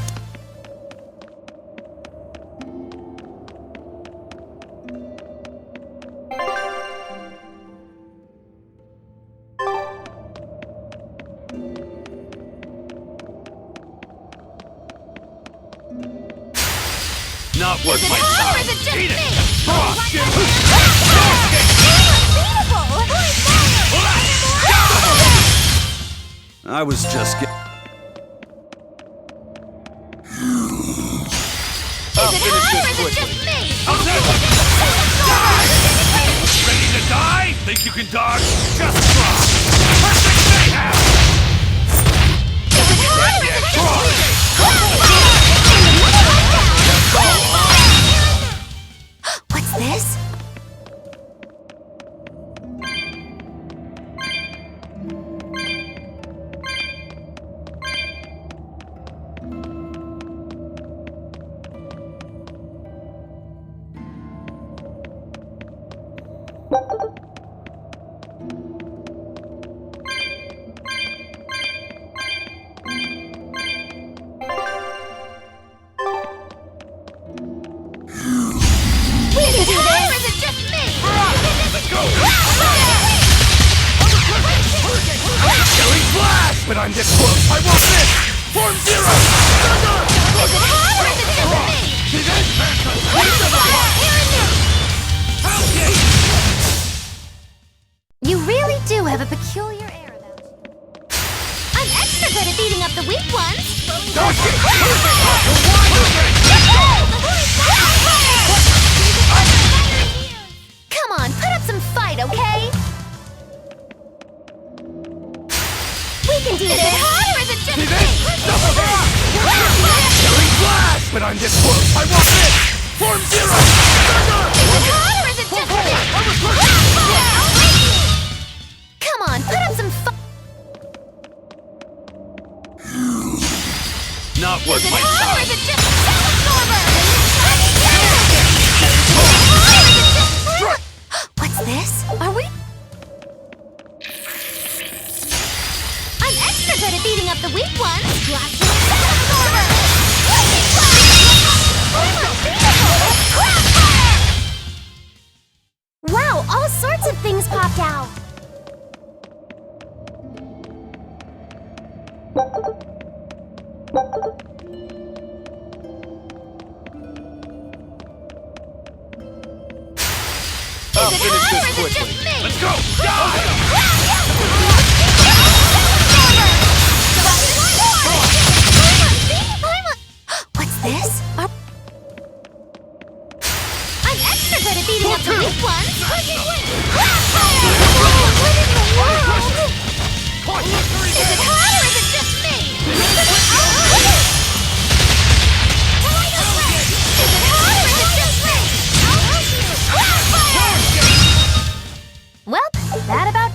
Not Is worth it my hot or time. is it just Eat me? it! Frost you! I was just getting... I'll finish this quickly. Ready to die? Think you can dodge? Just try! Perfect mayhem! What's this? but I'm this close. I won't miss! Form Zero! Thunder! Is it hot or is it just me? You really do have a peculiar air about you. I'm extra good at beating up the weak ones. Come on, put up some fight, okay? We can do this! Is it hot or is it just me? Killing Flash! But I'm this close. I won't miss! Form Zero! Thunder! Is it hot or is it just me? Come on, put up some fight! Not worth my Is it hot or time. is it just Cell Absorber? What's this? Are we? I'm extra good at beating up the weak ones. Cell Absorber! Wow, all sorts of things popped out. I'll finish this quickly. Let's go! What's this? I'm extra good at beating up the weak ones. What in the world? Is it hot or is it just me? Is it hot or is it just me? Well, that about.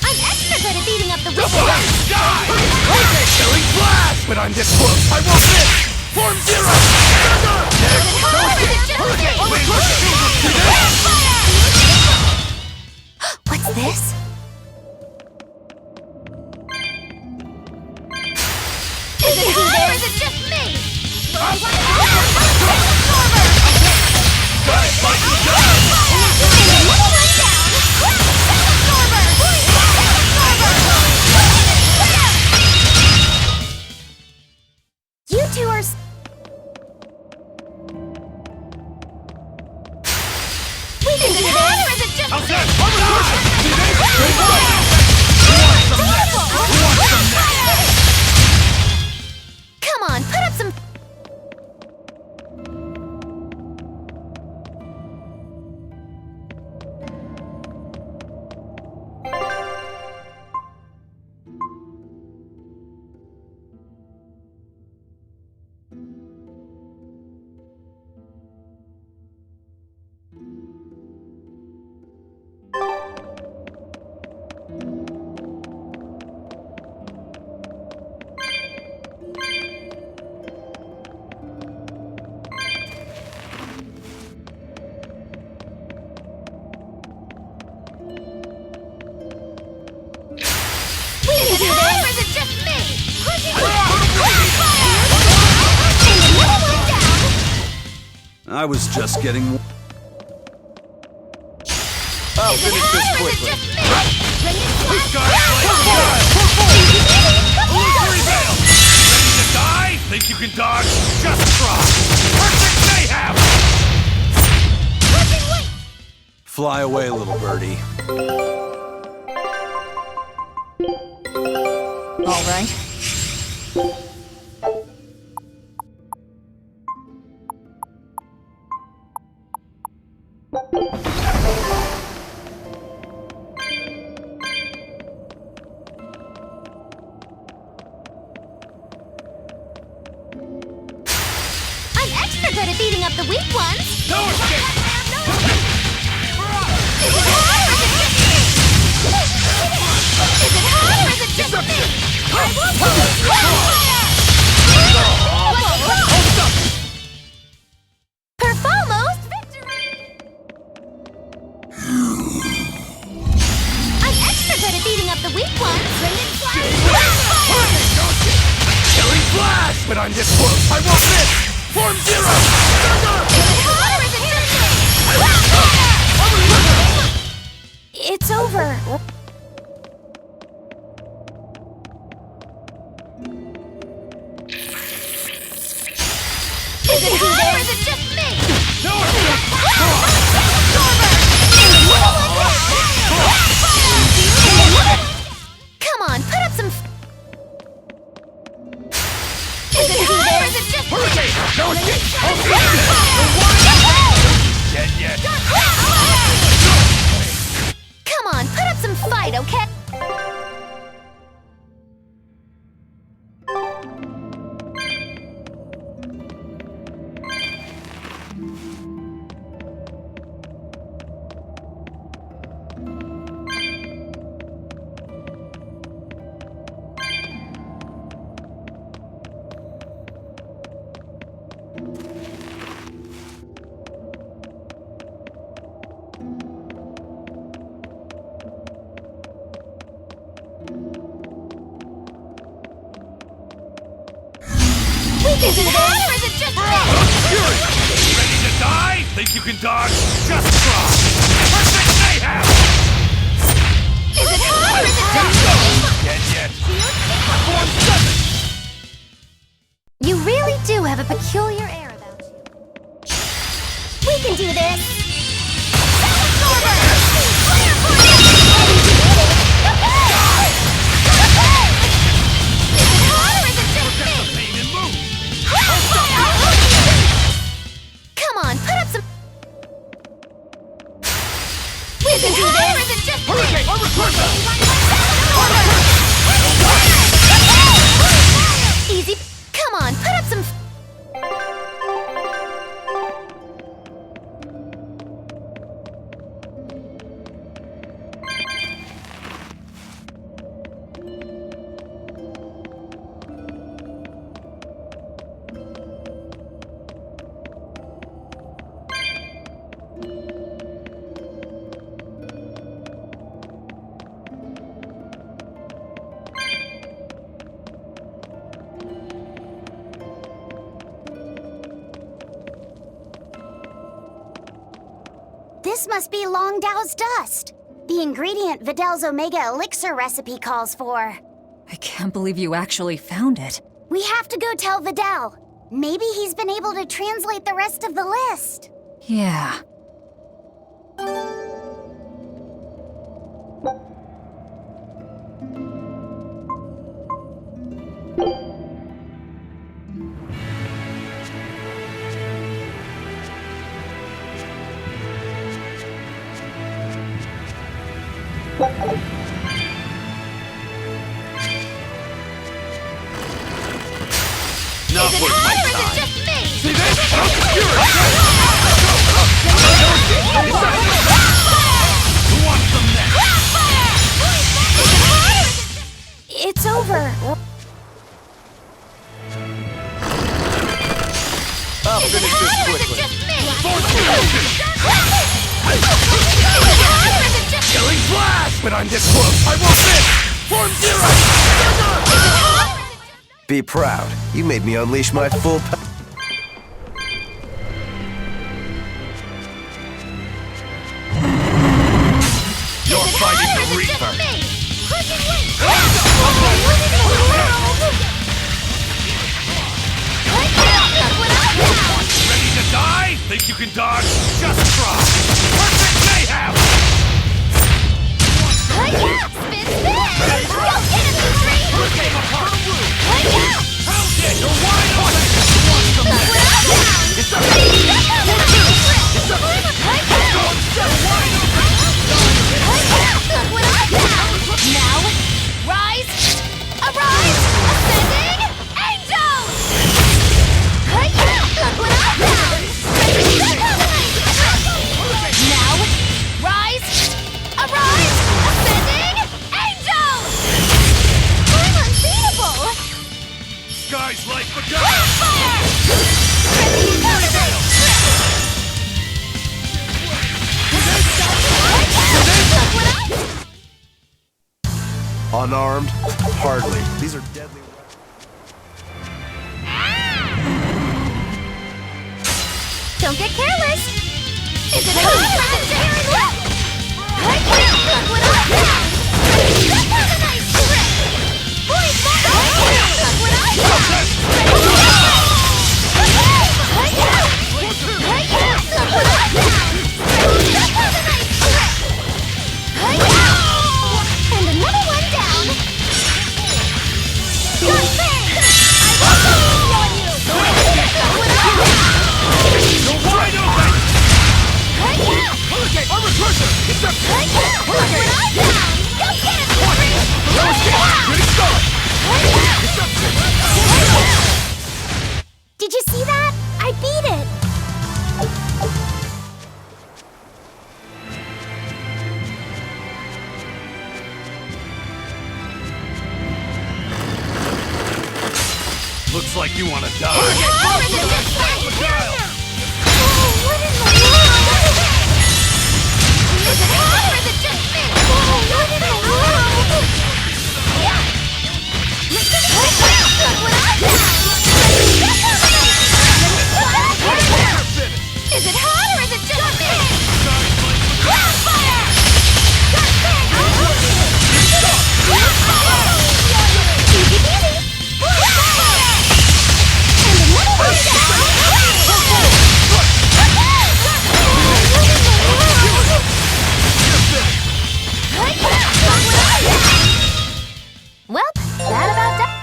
I'm extra good at beating up the weak ones. Killing Flash! But I'm this close. I won't miss! Form Zero! Thunder! Is it hot or is it just me? What's this? Is it hot or is it just me? You two are. We can do this! Or is it just Come on, put up some. Is it hot or is it just me? I was just getting. I'll finish this quickly. Ready to die? Think you can dodge? Just try! Perfect mayhem! Fly away, little birdie. All right. I'm extra good at beating up the weak ones. No escape! but I'm this close. I won't miss! Form Zero! It's over. Is it her or is it just me? Come on, put up some. Is it her or is it just me? No escape! Yet. Come on, put up some fight, okay? Is it her or is it just me? Ready to die? Think you can dodge? Just try! Perfect mayhem! Is it her or is it just me? Yet. You really do have a peculiar air about you. We can do this. Come on, put up some. Is it her or is it just me? Easy. Come on, put up some. This must be Long Dao's dust. The ingredient Vidal's Omega Elixir recipe calls for. I can't believe you actually found it. We have to go tell Vidal. Maybe he's been able to translate the rest of the list. Yeah. Not worth my Or is time. it just me? See this? Who wants them next? It's over. I'll finish this Or is it quickly. just me? Killing Flash! But I'm this close. I won't miss! Form Zero! Be proud. You made me unleash my full power. You're fighting the Reaper! Ready to die? Think you can dodge? Just try! Perfect mayhem! Now, rise, arise, ascending, angels! Look what I found! Now, rise, arise, ascending, angels! I'm unbeatable! Skies like begun! Unarmed? Hardly. These are deadly weapons. Don't get careless! Is it hot or is it just me? Look what I found! That was a nice trick! Boys, look what I found! Look what I found! That was a nice trick! And another one down! Got bang! I won't go easy on you! Look what I found! You're wide open! Hurricane, armor crusher! It's up! Look what I found! Go get it, Henry! Ready, start! It's up! Did you see that? I beat it! Looks like you want to die. What in the world? Is it hot or is it just me? What in the world? Look what I found! Is it hot or is it just me? Wildfire! Got bang! Wildfire! Easy peasy! Wildfire! And another one down! Well, that about does.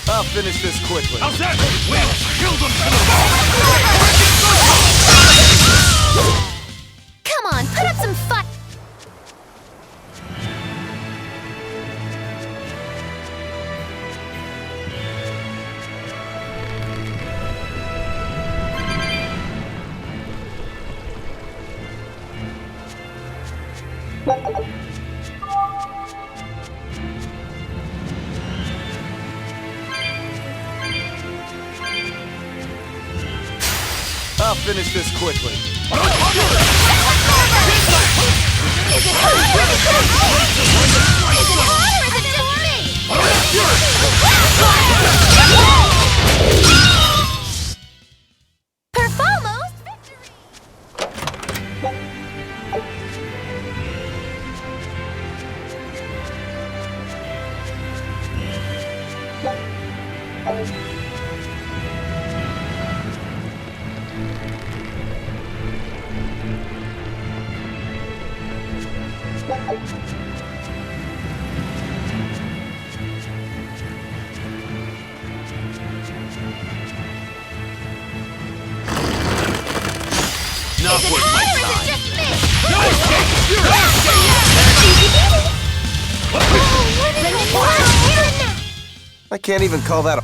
I'll finish this quickly. How's that? We'll kill them to the bone! Come on, put up some fun. I'll finish this quickly. Is it hot or is it just me? Is it hot or is it just me? Performos Not Is it worth hot my or is it time. just me? No escape! You're What in the world? I can't even call that a...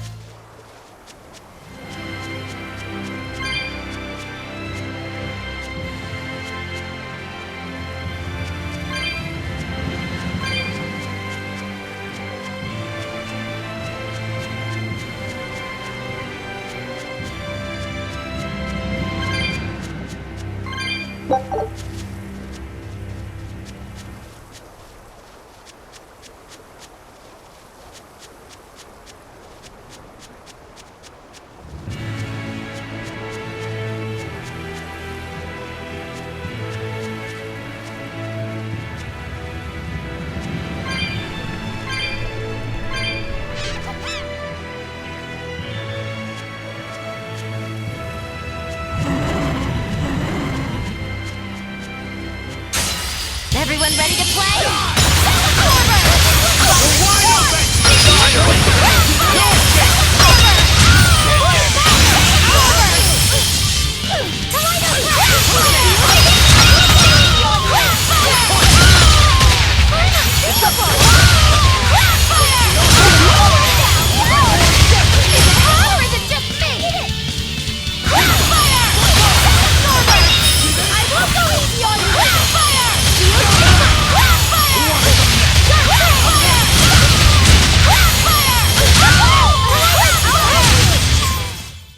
Everyone ready to play?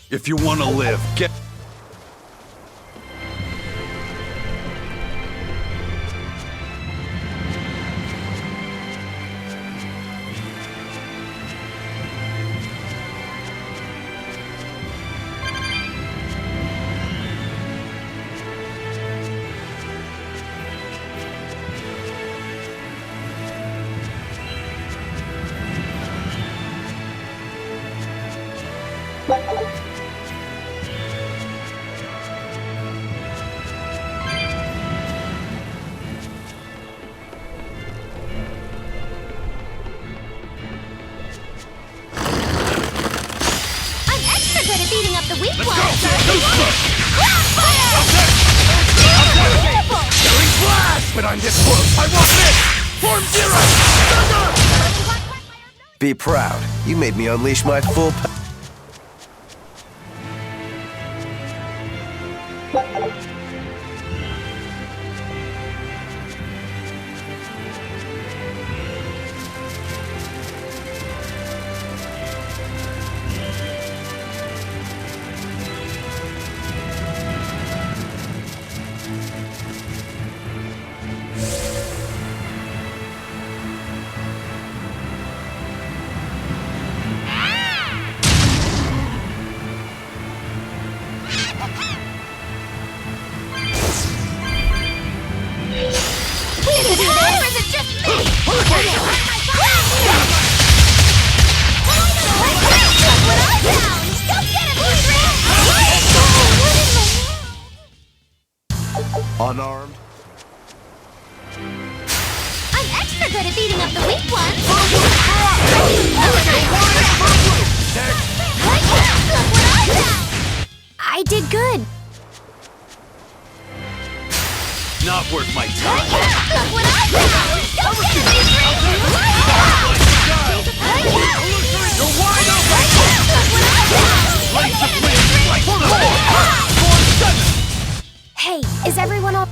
If you want to live, get... I'm extra good at beating up the weak ones! But I'm this close! I want this! Form Zero! Thunder! Be proud. You made me unleash my full power. Unarmed. I'm extra good at beating up the weak ones! I did good. Not worth my time. Look what I found! Go get it, You're wide open! Hey, is everyone all...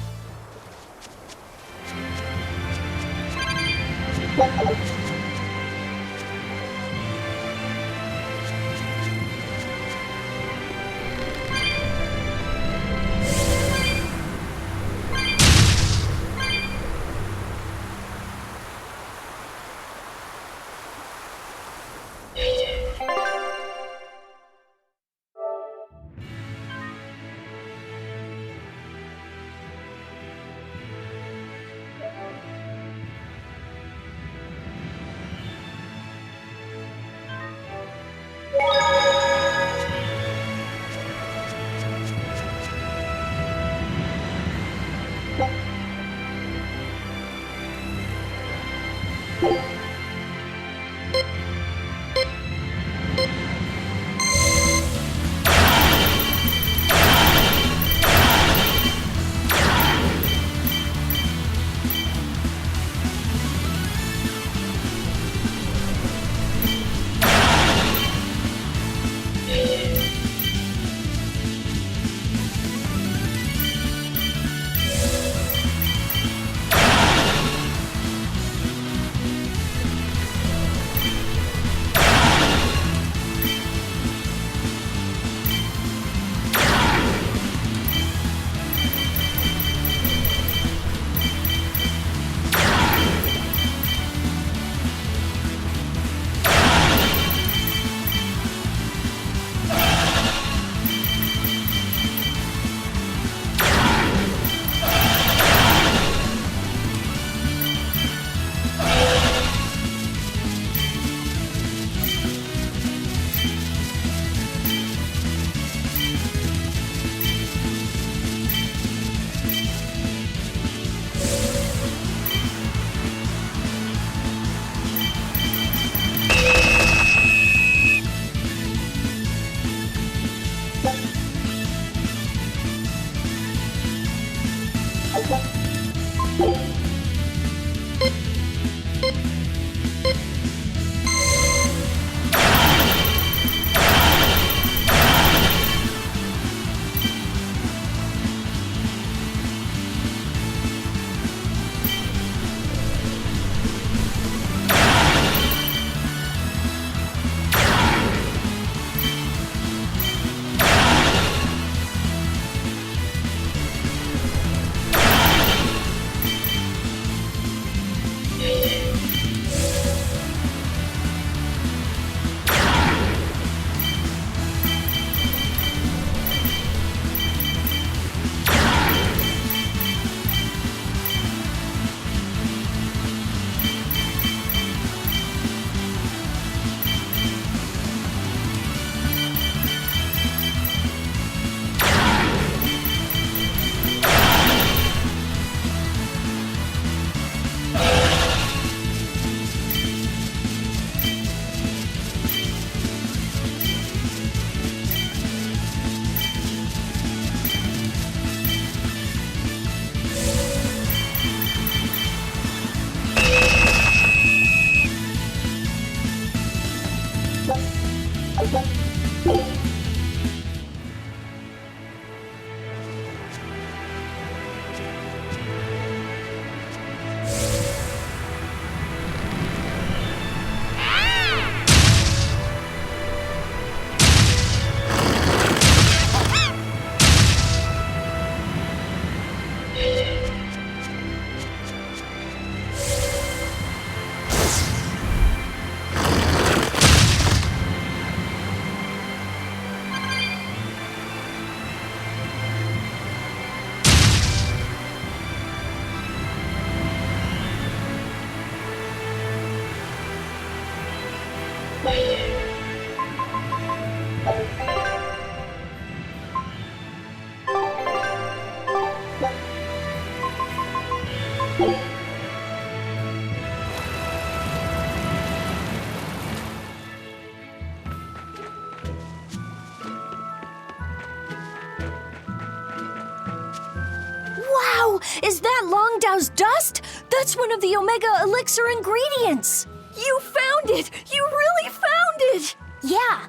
Wow! Is that Longdow's dust? That's one of the Omega Elixir ingredients! You found it! You really found it! Yeah,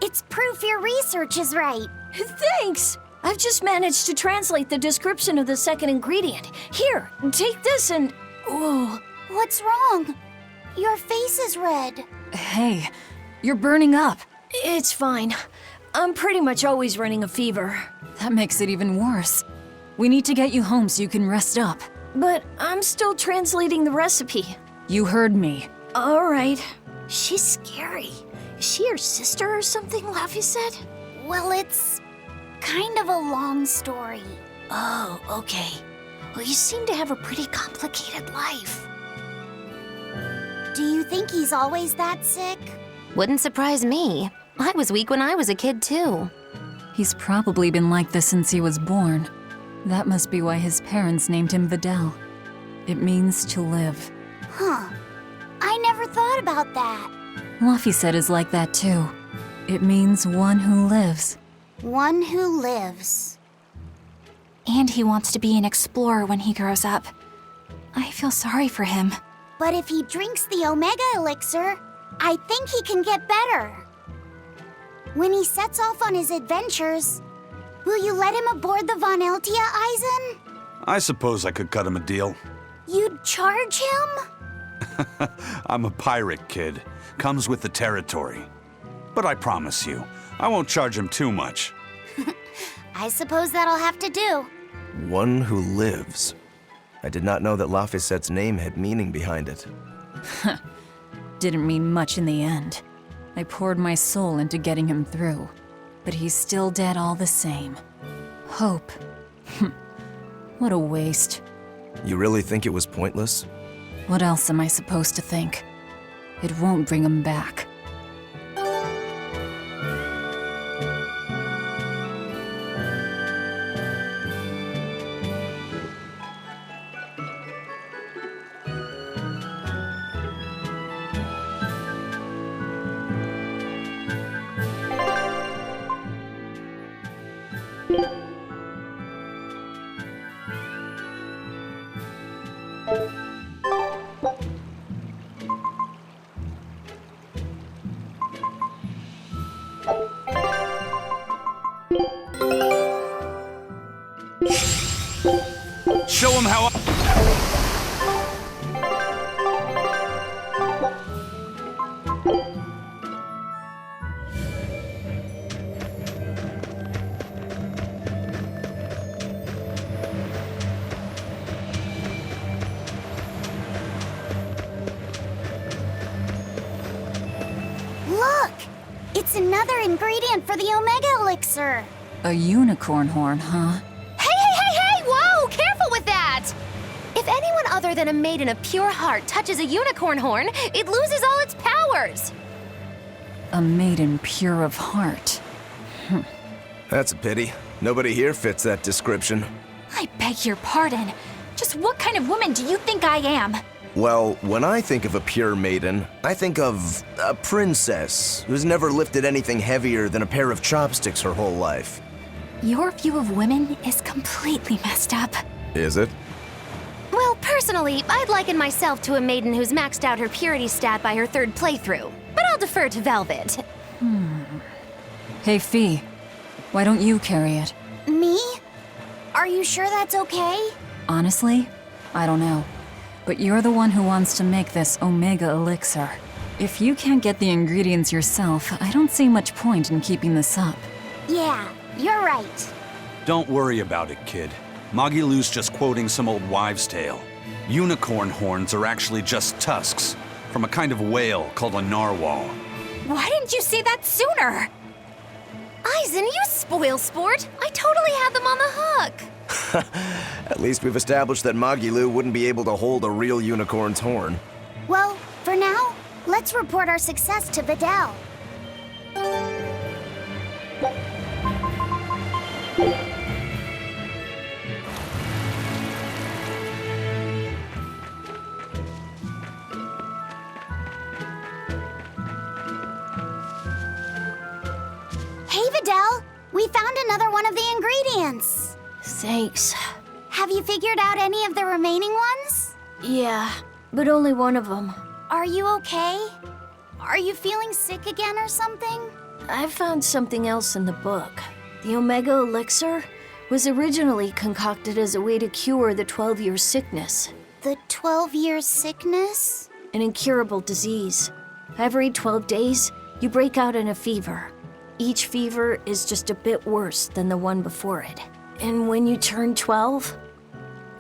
it's proof your research is right. Thanks! I've just managed to translate the description of the second ingredient. Here, take this and... Ooh. What's wrong? Your face is red. Hey, you're burning up. It's fine. I'm pretty much always running a fever. That makes it even worse. We need to get you home so you can rest up. But I'm still translating the recipe. You heard me. All right. She's scary. Is she your sister or something, Laffy said? Well, it's kind of a long story. Oh, okay. Well, you seem to have a pretty complicated life. Do you think he's always that sick? Wouldn't surprise me. I was weak when I was a kid, too. He's probably been like this since he was born. That must be why his parents named him Videl. It means to live. Huh. I never thought about that. Laphicet is like that too. It means one who lives. One who lives. And he wants to be an explorer when he grows up. I feel sorry for him. But if he drinks the Omega Elixir, I think he can get better. When he sets off on his adventures, will you let him aboard the Von Eltia, Eisen? I suppose I could cut him a deal. You'd charge him? I'm a pirate, kid. Comes with the territory. But I promise you, I won't charge him too much. I suppose that'll have to do. One who lives. I did not know that Laphicet's name had meaning behind it. Didn't mean much in the end. I poured my soul into getting him through. But he's still dead all the same. Hope. What a waste. You really think it was pointless? What else am I supposed to think? It won't bring him back. Show him how Look! It's another ingredient for the Omega Elixir. A unicorn horn, huh? Hey! Whoa! Careful with that! If anyone other than a maiden of pure heart touches a unicorn horn, it loses all its powers! A maiden pure of heart. That's a pity. Nobody here fits that description. I beg your pardon. Just what kind of woman do you think I am? Well, when I think of a pure maiden, I think of a princess who's never lifted anything heavier than a pair of chopsticks her whole life. Your view of women is completely messed up. Is it? Well, personally, I'd liken myself to a maiden who's maxed out her purity stat by her third playthrough. But I'll defer to Velvet. Hey, Fee. Why don't you carry it? Me? Are you sure that's okay? Honestly, I don't know. But you're the one who wants to make this Omega Elixir. If you can't get the ingredients yourself, I don't see much point in keeping this up. Yeah, you're right. Don't worry about it, kid. Magilou's just quoting some old wives' tale. Unicorn horns are actually just tusks from a kind of whale called a narwhal. Why didn't you say that sooner? Eisen, you spoil sport. I totally had them on the hook. At least we've established that Magilou wouldn't be able to hold a real unicorn's horn. Well, for now, let's report our success to Videl. Hey, Videl! We found another one of the ingredients! Thanks. Have you figured out any of the remaining ones? Yeah, but only one of them. Are you okay? Are you feeling sick again or something? I found something else in the book. The Omega Elixir was originally concocted as a way to cure the 12-year sickness. The 12-year sickness? An incurable disease. Every 12 days, you break out in a fever. Each fever is just a bit worse than the one before it. And when you turn 12,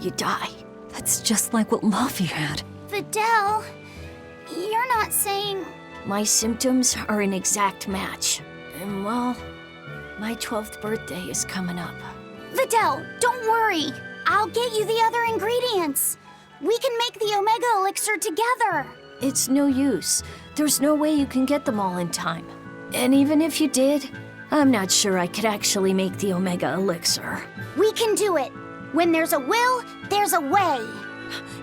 you die. That's just like what Laufey had. Videl, you're not saying... My symptoms are an exact match. And well, my 12th birthday is coming up. Videl, don't worry. I'll get you the other ingredients. We can make the Omega Elixir together. It's no use. There's no way you can get them all in time. And even if you did, I'm not sure I could actually make the Omega Elixir. We can do it. When there's a will, there's a way.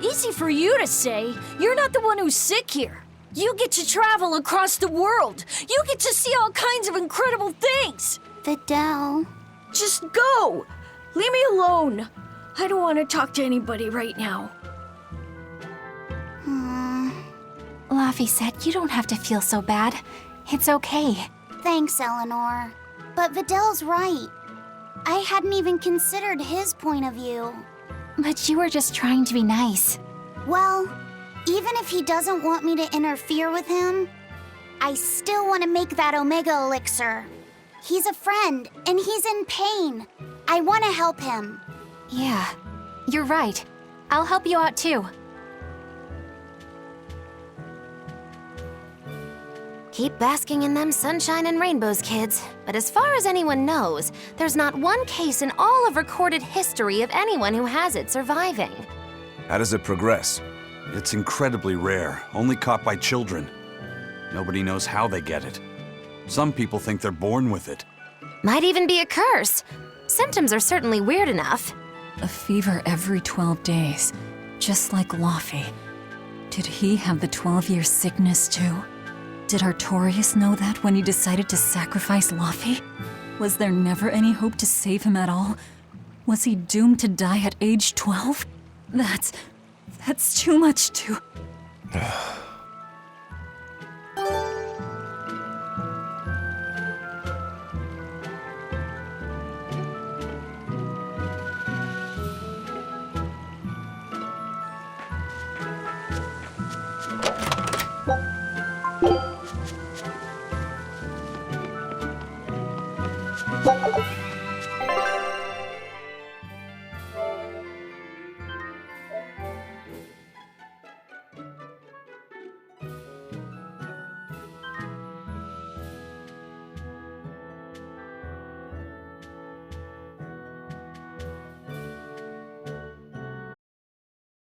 Easy for you to say. You're not the one who's sick here. You get to travel across the world. You get to see all kinds of incredible things. Videl. Just go. Leave me alone. I don't want to talk to anybody right now. Laufey said you don't have to feel so bad. It's okay. Thanks, Eleanor. But Videl's right. I hadn't even considered his point of view. But you were just trying to be nice. Well, even if he doesn't want me to interfere with him, I still want to make that Omega Elixir. He's a friend, and he's in pain. I want to help him. Yeah, you're right. I'll help you out too. Keep basking in them sunshine and rainbows, kids. But as far as anyone knows, there's not one case in all of recorded history of anyone who has it surviving. How does it progress? It's incredibly rare, only caught by children. Nobody knows how they get it. Some people think they're born with it. Might even be a curse. Symptoms are certainly weird enough. A fever every 12 days, just like Laufey. Did he have the 12-year sickness too? Did Artorias know that when he decided to sacrifice Laufey? Was there never any hope to save him at all? Was he doomed to die at age 12? That's too much to...